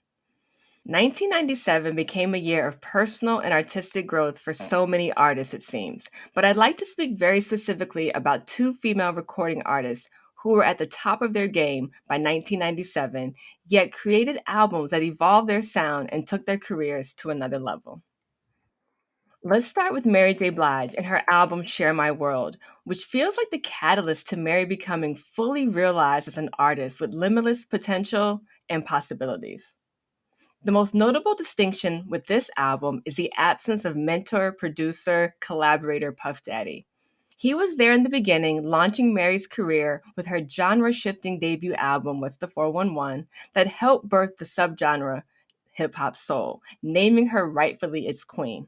1997 became a year of personal and artistic growth for so many artists, it seems. But I'd like to speak very specifically about two female recording artists who were at the top of their game by 1997, yet created albums that evolved their sound and took their careers to another level. Let's start with Mary J. Blige and her album Share My World, which feels like the catalyst to Mary becoming fully realized as an artist with limitless potential and possibilities. The most notable distinction with this album is the absence of mentor, producer, collaborator Puff Daddy. He was there in the beginning, launching Mary's career with her genre-shifting debut album What's the 411 that helped birth the subgenre hip-hop soul, naming her rightfully its queen.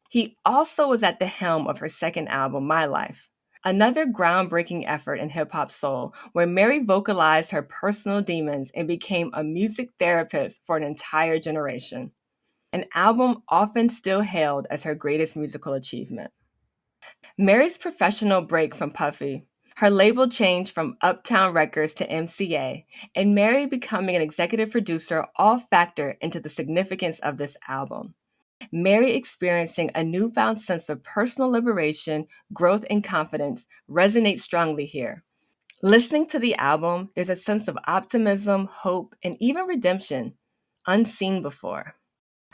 He also was at the helm of her second album, My Life, another groundbreaking effort in hip hop soul, where Mary vocalized her personal demons and became a music therapist for an entire generation. An album often still hailed as her greatest musical achievement. Mary's professional break from Puffy, her label changed from Uptown Records to MCA, and Mary becoming an executive producer all factor into the significance of this album. Mary experiencing a newfound sense of personal liberation, growth, and confidence resonates strongly here. Listening to the album, there's a sense of optimism, hope, and even redemption unseen before.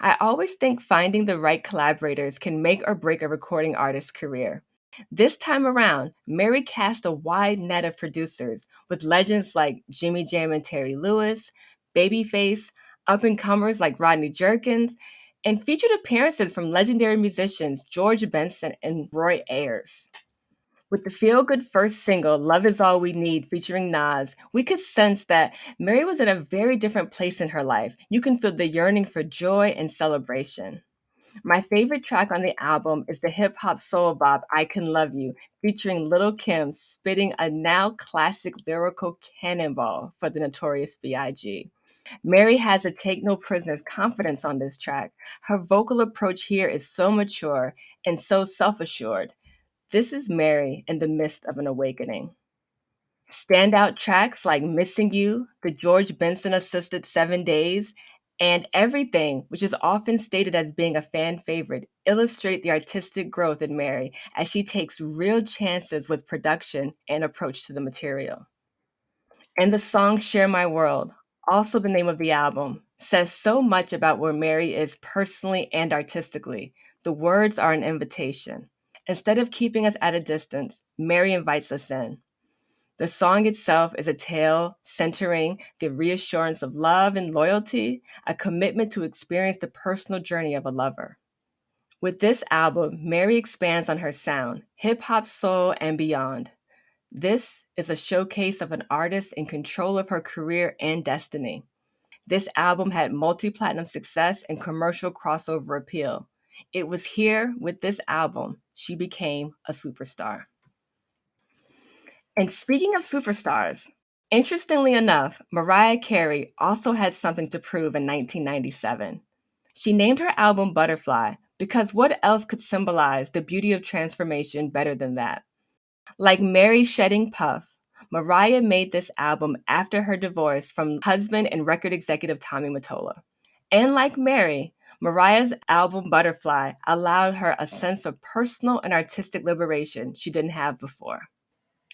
I always think finding the right collaborators can make or break a recording artist's career. This time around, Mary cast a wide net of producers with legends like Jimmy Jam and Terry Lewis, Babyface, up-and-comers like Rodney Jerkins, and featured appearances from legendary musicians George Benson and Roy Ayers. With the feel-good first single, Love Is All We Need, featuring Nas, we could sense that Mary was in a very different place in her life. You can feel the yearning for joy and celebration. My favorite track on the album is the hip-hop soul bop I Can Love You, featuring Lil' Kim spitting a now classic lyrical cannonball for the Notorious B.I.G. Mary has a take no prisoner's confidence on this track. Her vocal approach here is so mature and so self-assured. This is Mary in the midst of an awakening. Standout tracks like Missing You, the George Benson assisted 7 Days, and Everything, which is often stated as being a fan favorite, illustrate the artistic growth in Mary as she takes real chances with production and approach to the material. And the song Share My World, also the name of the album, says so much about where Mary is personally and artistically. The words are an invitation. Instead of keeping us at a distance, Mary invites us in. The song itself is a tale centering the reassurance of love and loyalty, a commitment to experience the personal journey of a lover. With this album, Mary expands on her sound, hip hop, soul, and beyond. This is a showcase of an artist in control of her career and destiny. This album had multi-platinum success and commercial crossover appeal. It was here with this album she became a superstar. And speaking of superstars, interestingly enough, Mariah Carey also had something to prove in 1997. She named her album Butterfly because what else could symbolize the beauty of transformation better than that? Like Mary shedding Puff, Mariah made this album after her divorce from husband and record executive Tommy Mottola. And like Mary, Mariah's album Butterfly allowed her a sense of personal and artistic liberation she didn't have before.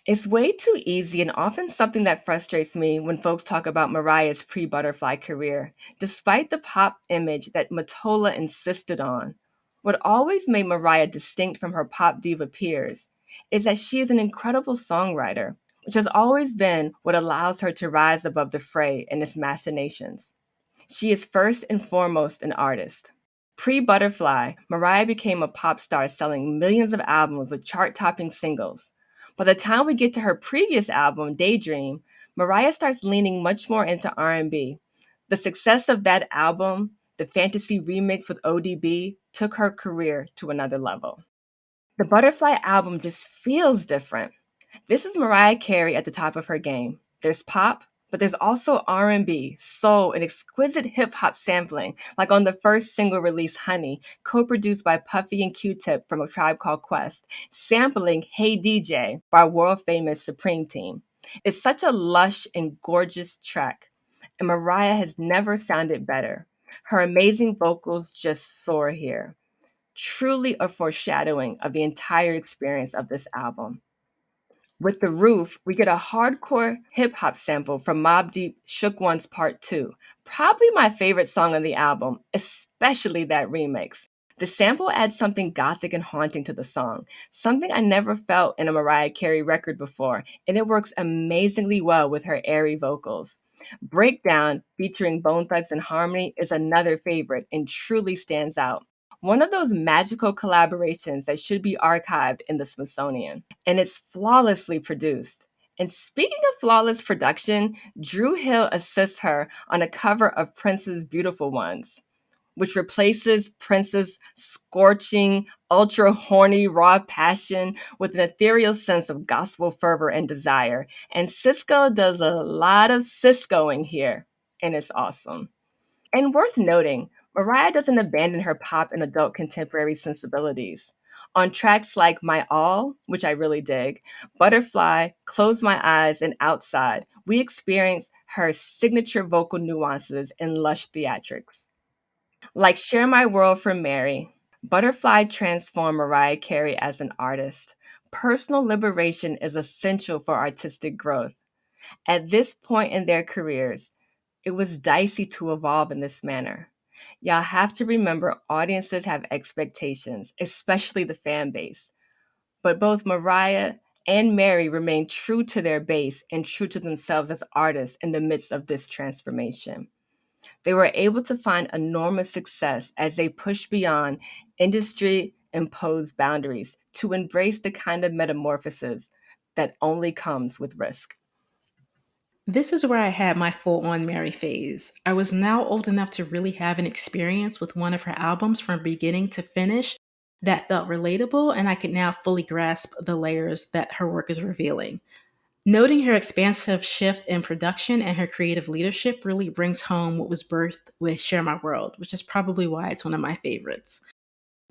It's way too easy and often something that frustrates me when folks talk about Mariah's pre-Butterfly career. Despite the pop image that Mottola insisted on, what always made Mariah distinct from her pop diva peers is that she is an incredible songwriter, which has always been what allows her to rise above the fray in its machinations. She is first and foremost an artist. Pre-Butterfly, Mariah became a pop star selling millions of albums with chart-topping singles. By the time we get to her previous album, Daydream, Mariah starts leaning much more into R&B. The success of that album, the fantasy remix with ODB, took her career to another level. The Butterfly album just feels different. This is Mariah Carey at the top of her game. There's pop, But there's also R&B, soul, and exquisite hip-hop sampling, like on the first single release, Honey, co-produced by Puffy and Q-Tip from A Tribe Called Quest, sampling Hey DJ by world-famous Supreme Team. It's such a lush and gorgeous track, and Mariah has never sounded better. Her amazing vocals just soar here, truly a foreshadowing of the entire experience of this album. With The Roof, we get a hardcore hip hop sample from Mobb Deep Shook One's Part 2. Probably my favorite song on the album, especially that remix. The sample adds something gothic and haunting to the song, something I never felt in a Mariah Carey record before, and it works amazingly well with her airy vocals. Breakdown, featuring Bone Thugs and Harmony, is another favorite and truly stands out. One of those magical collaborations that should be archived in the Smithsonian. And it's flawlessly produced. And speaking of flawless production, Drew Hill assists her on a cover of Prince's Beautiful Ones, which replaces Prince's scorching, ultra horny, raw passion with an ethereal sense of gospel fervor and desire. And Cisco does a lot of Ciscoing here, and it's awesome. And worth noting, Mariah doesn't abandon her pop and adult contemporary sensibilities. On tracks like My All, which I really dig, Butterfly, Close My Eyes, and Outside, we experience her signature vocal nuances and lush theatrics. Like Share My World for Mary, Butterfly transformed Mariah Carey as an artist. Personal liberation is essential for artistic growth. At this point in their careers, it was dicey to evolve in this manner. Y'all have to remember audiences have expectations, especially the fan base. But both Mariah and Mary remained true to their base and true to themselves as artists in the midst of this transformation. They were able to find enormous success as they pushed beyond industry imposed boundaries to embrace the kind of metamorphosis that only comes with risk. This is where I had my full on Mary phase. I was now old enough to really have an experience with one of her albums from beginning to finish that felt relatable, and I could now fully grasp the layers that her work is revealing. Noting her expansive shift in production and her creative leadership really brings home what was birthed with Share My World, which is probably why it's one of my favorites.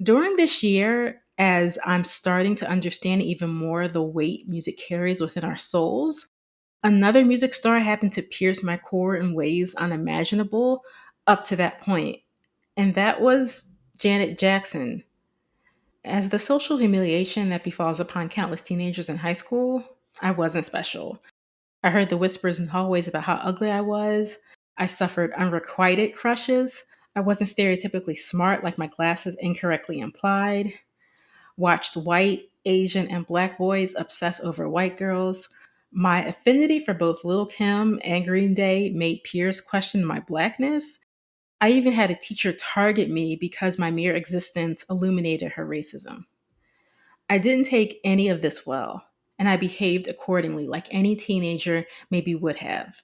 During this year, as I'm starting to understand even more the weight music carries within our souls, another music star happened to pierce my core in ways unimaginable up to that point, and that was Janet Jackson. As the social humiliation that befalls upon countless teenagers in high school, I wasn't special. I heard the whispers in hallways about how ugly I was. I suffered unrequited crushes. I wasn't stereotypically smart like my glasses incorrectly implied. Watched white, Asian, and black boys obsess over white girls. My affinity for both Lil' Kim and Green Day made peers question my blackness. I even had a teacher target me because my mere existence illuminated her racism. I didn't take any of this well, and I behaved accordingly like any teenager maybe would have.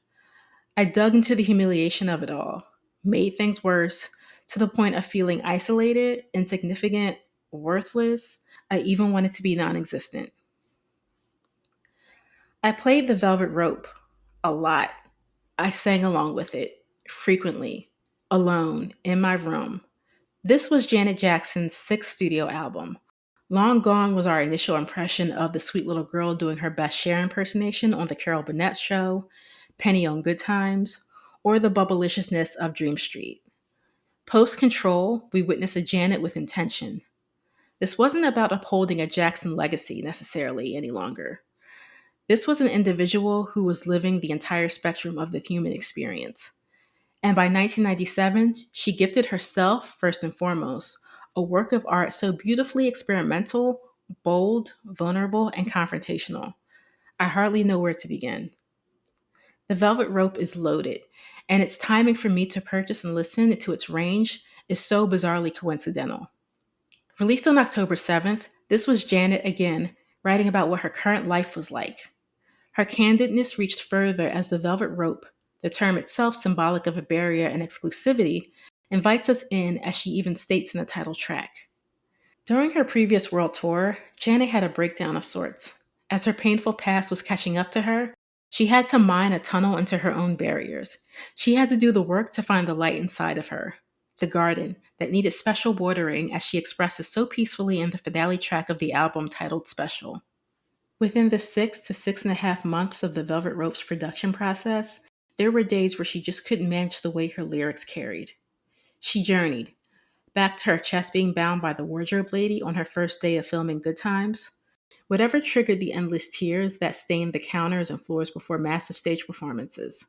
I dug into the humiliation of it all, made things worse, to the point of feeling isolated, insignificant, worthless. I even wanted to be non existent. I played the velvet rope a lot. I sang along with it frequently, alone, in my room. This was Janet Jackson's sixth studio album. Long gone was our initial impression of the sweet little girl doing her best Cher impersonation on The Carol Burnett Show, Penny on Good Times, or the bubbleliciousness of Dream Street. Post Control, we witness a Janet with intention. This wasn't about upholding a Jackson legacy necessarily any longer. This was an individual who was living the entire spectrum of the human experience. And by 1997, she gifted herself, first and foremost, a work of art so beautifully experimental, bold, vulnerable, and confrontational. I hardly know where to begin. The Velvet Rope is loaded, and its timing for me to purchase and listen to its range is so bizarrely coincidental. Released on October 7th, this was Janet again, writing about what her current life was like. Her candidness reached further as the velvet rope, the term itself symbolic of a barrier and exclusivity, invites us in, as she even states in the title track. During her previous world tour, Janet had a breakdown of sorts. As her painful past was catching up to her, She had to mine a tunnel into her own barriers. She had to do the work to find the light inside of her, the garden that needed special watering, as she expresses so peacefully in the finale track of the album titled Special. Within the 6 to 6.5 months of the Velvet Rope's production process, there were days where she just couldn't manage the way her lyrics carried. She journeyed, back to her chest being bound by the wardrobe lady on her first day of filming Good Times. Whatever triggered the endless tears that stained the counters and floors before massive stage performances.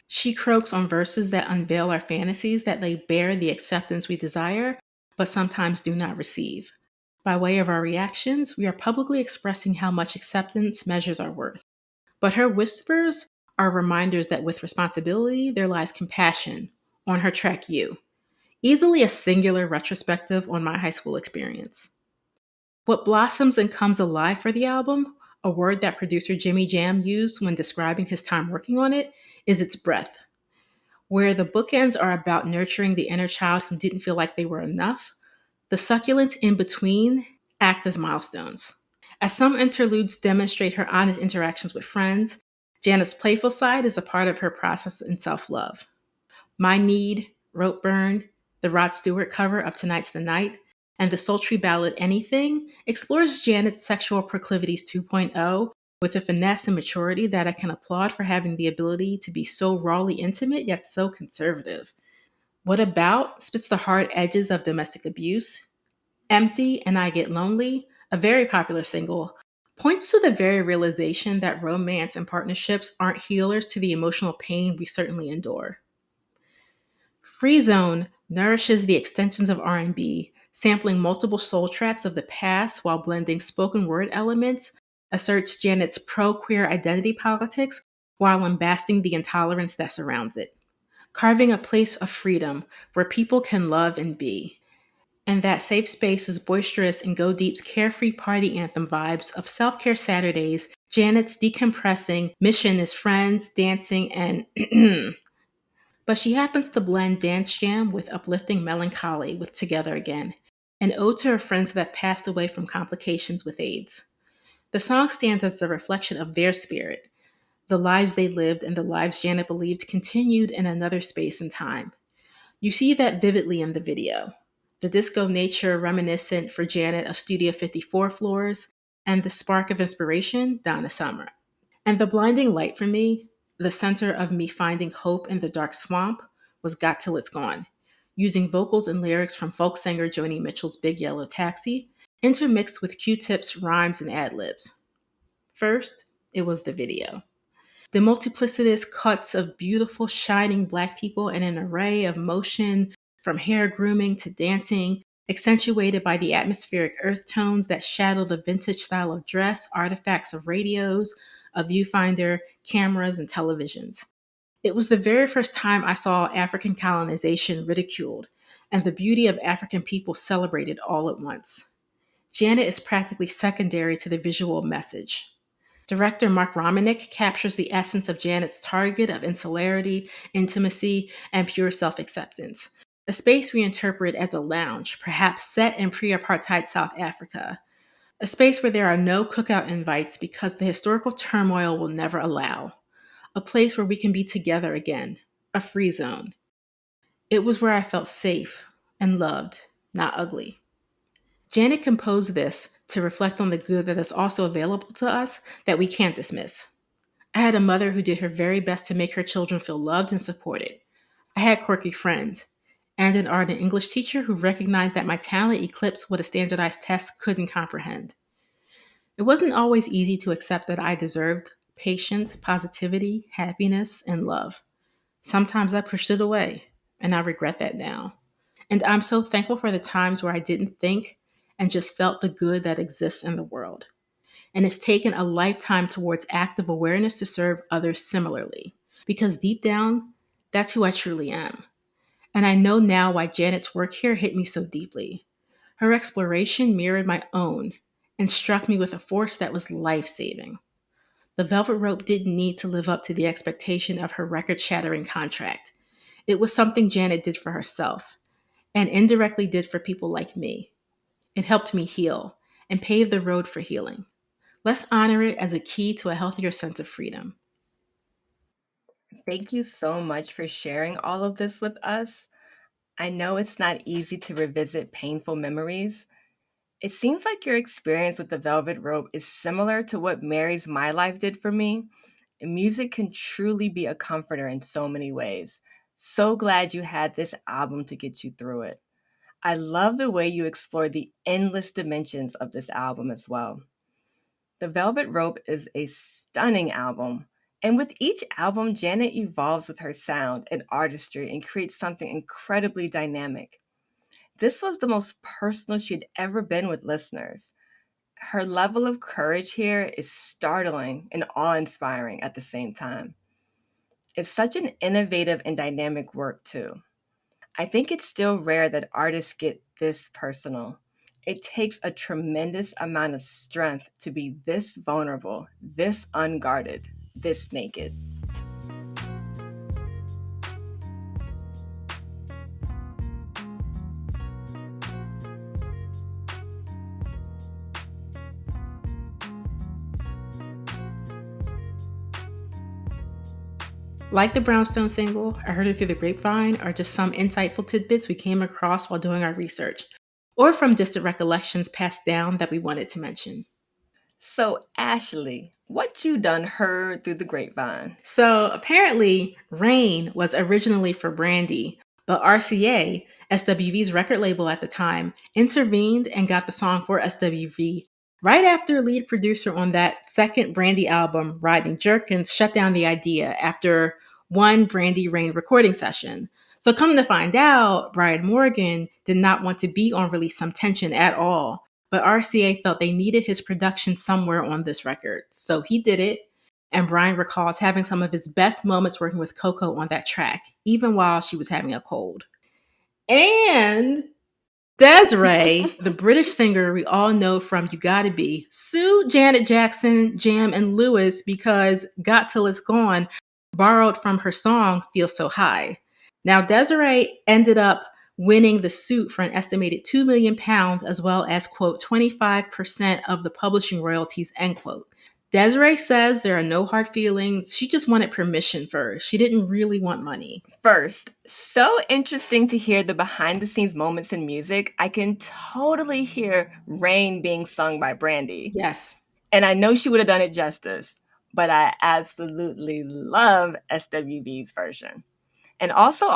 She croaks on verses that unveil our fantasies that lay bare the acceptance we desire, but sometimes do not receive. By way of our reactions, we are publicly expressing how much acceptance measures our worth. But her whispers are reminders that with responsibility, there lies compassion on her track You, easily a singular retrospective on my high school experience. What blossoms and comes alive for the album, a word that producer Jimmy Jam used when describing his time working on it, is its breadth. Where the bookends are about nurturing the inner child who didn't feel like they were enough, the succulents in between act as milestones. As some interludes demonstrate her honest interactions with friends, Janet's playful side is a part of her process in self love. My Need, Rope Burn, the Rod Stewart cover of Tonight's the Night, and the sultry ballad Anything explores Janet's sexual proclivities 2.0 with a finesse and maturity that I can applaud for having the ability to be so rawly intimate yet so conservative. What About spits the hard edges of domestic abuse. Empty and I Get Lonely, a very popular single, points to the very realization that romance and partnerships aren't healers to the emotional pain we certainly endure. Free Zone nourishes the extensions of R&B, sampling multiple soul tracks of the past while blending spoken word elements, asserts Janet's pro-queer identity politics while unbasking the intolerance that surrounds it, carving a place of freedom where people can love and be. And that safe space is boisterous and Go Deep's carefree party anthem vibes of self-care Saturdays. Janet's decompressing mission is friends, dancing, and but she happens to blend dance jam with uplifting melancholy with Together Again, an ode to her friends that have passed away from complications with AIDS. The song stands as a reflection of their spirit, the lives they lived and the lives Janet believed continued in another space and time. You see that vividly in the video. The disco nature reminiscent for Janet of Studio 54 floors, and the spark of inspiration, Donna Summer. And the blinding light for me, the center of me finding hope in the dark swamp, was Got Till It's Gone, using vocals and lyrics from folk singer Joni Mitchell's Big Yellow Taxi, intermixed with Q-Tip's rhymes and ad-libs. First, it was the video. The multiplicitous cuts of beautiful, shining Black people in an array of motion, from hair grooming to dancing, accentuated by the atmospheric earth tones that shadow the vintage style of dress, artifacts of radios, a viewfinder, cameras, and televisions. It was the very first time I saw African colonization ridiculed and the beauty of African people celebrated all at once. Janet is practically secondary to the visual message. Director Mark Romanek captures the essence of Janet's target of insularity, intimacy, and pure self acceptance. A space we interpret as a lounge, perhaps set in pre apartheid South Africa. A space where there are no cookout invites because the historical turmoil will never allow. A place where we can be together again. A free zone. It was where I felt safe and loved, not ugly. Janet composed this to reflect on the good that is also available to us that we can't dismiss. I had a mother who did her very best to make her children feel loved and supported. I had quirky friends, and an ardent English teacher who recognized that my talent eclipsed what a standardized test couldn't comprehend. It wasn't always easy to accept that I deserved patience, positivity, happiness, and love. Sometimes I pushed it away, and I regret that now. And I'm so thankful for the times where I didn't think and just felt the good that exists in the world. And it's taken a lifetime towards active awareness to serve others similarly. Because deep down, that's who I truly am. And I know now why Janet's work here hit me so deeply. Her exploration mirrored my own and struck me with a force that was life-saving. The Velvet Rope didn't need to live up to the expectation of her record-shattering contract. It was something Janet did for herself, and indirectly did for people like me. It helped me heal and paved the road for healing. Let's honor it as a key to a healthier sense of freedom. Thank you so much for sharing all of this with us. I know it's not easy to revisit painful memories. It seems like your experience with the Velvet Rope is similar to what Mary's My Life did for me. Music can truly be a comforter in so many ways. So glad you had this album to get you through it. I love the way you explore the endless dimensions of this album as well. The Velvet Rope is a stunning album. And with each album, Janet evolves with her sound and artistry and creates something incredibly dynamic. This was the most personal she'd ever been with listeners. Her level of courage here is startling and awe-inspiring at the same time. It's such an innovative and dynamic work, too. I think it's still rare that artists get this personal. It takes a tremendous amount of strength to be this vulnerable, this unguarded, this naked. Like the Brownstone single, I Heard It Through the Grapevine, are just some insightful tidbits we came across while doing our research, or from distant recollections passed down that we wanted to mention. So, Ashley, what you done heard through the grapevine? So apparently, Rain was originally for Brandy, but RCA, SWV's record label at the time, intervened and got the song for SWV right after lead producer on that second Brandy album, Riding Jerkins, shut down the idea after one Brandy Rain recording session. So come to find out, Brian Morgan did not want to be on Release Some Tension at all, but RCA felt they needed his production somewhere on this record. So he did it, and Brian recalls having some of his best moments working with Coco on that track, even while she was having a cold. And Desiree, the British singer we all know from You Gotta Be, sued Janet Jackson, Jam, and Lewis because Got Till It's Gone borrowed from her song Feel So High. Now, Desiree ended up winning the suit for an estimated £2 million, as well as, quote, 25% of the publishing royalties, end quote. Desiree says there are no hard feelings. She just wanted permission first. She didn't really want money. First, so interesting to hear the behind the scenes moments in music. I can totally hear Rain being sung by Brandy. Yes. And I know she would have done it justice, but I absolutely love SWV's version. And also,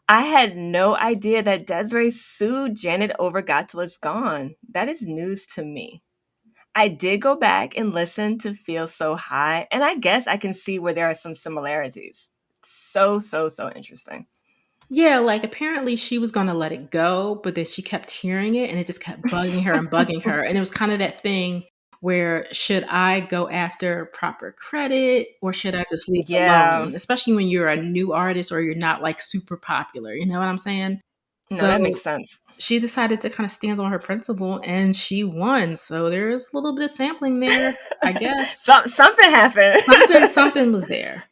I had no idea that Desiree sued Janet over Got Till It's Gone. That is news to me. I did go back and listen to Feel So High, and I guess I can see where there are some similarities. So interesting. Yeah, like apparently she was going to let it go, but then she kept hearing it and it just kept bugging her and bugging her. And it was kind of that thing where should I go after proper credit or should I just leave it alone? Especially when you're a new artist or you're not like super popular. You know what I'm saying? No, So that makes sense. she decided to kind of stand on her principle and she won. So there's a little bit of sampling there, I guess. Something happened. something was there.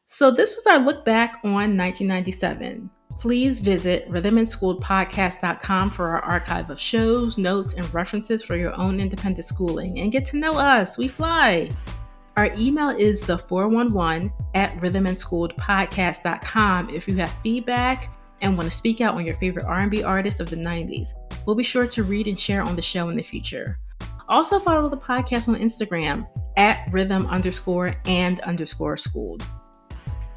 So this was our look back on 1997. Please visit rhythmandschooledpodcast.com for our archive of shows, notes, and references for your own independent schooling and get to know us. We fly. Our email is the411 at rhythmandschooledpodcast.com if you have feedback and want to speak out on your favorite R&B artists of the 90s. We'll be sure to read and share on the show in the future. Also follow the podcast on Instagram at rhythm_and_schooled.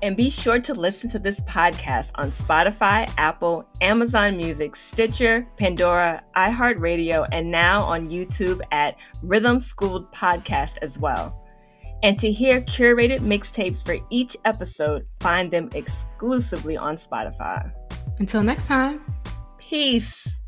And be sure to listen to this podcast on Spotify, Apple, Amazon Music, Stitcher, Pandora, iHeartRadio, and now on YouTube at Rhythm Schooled Podcast as well. And to hear curated mixtapes for each episode, find them exclusively on Spotify. Until next time. Peace.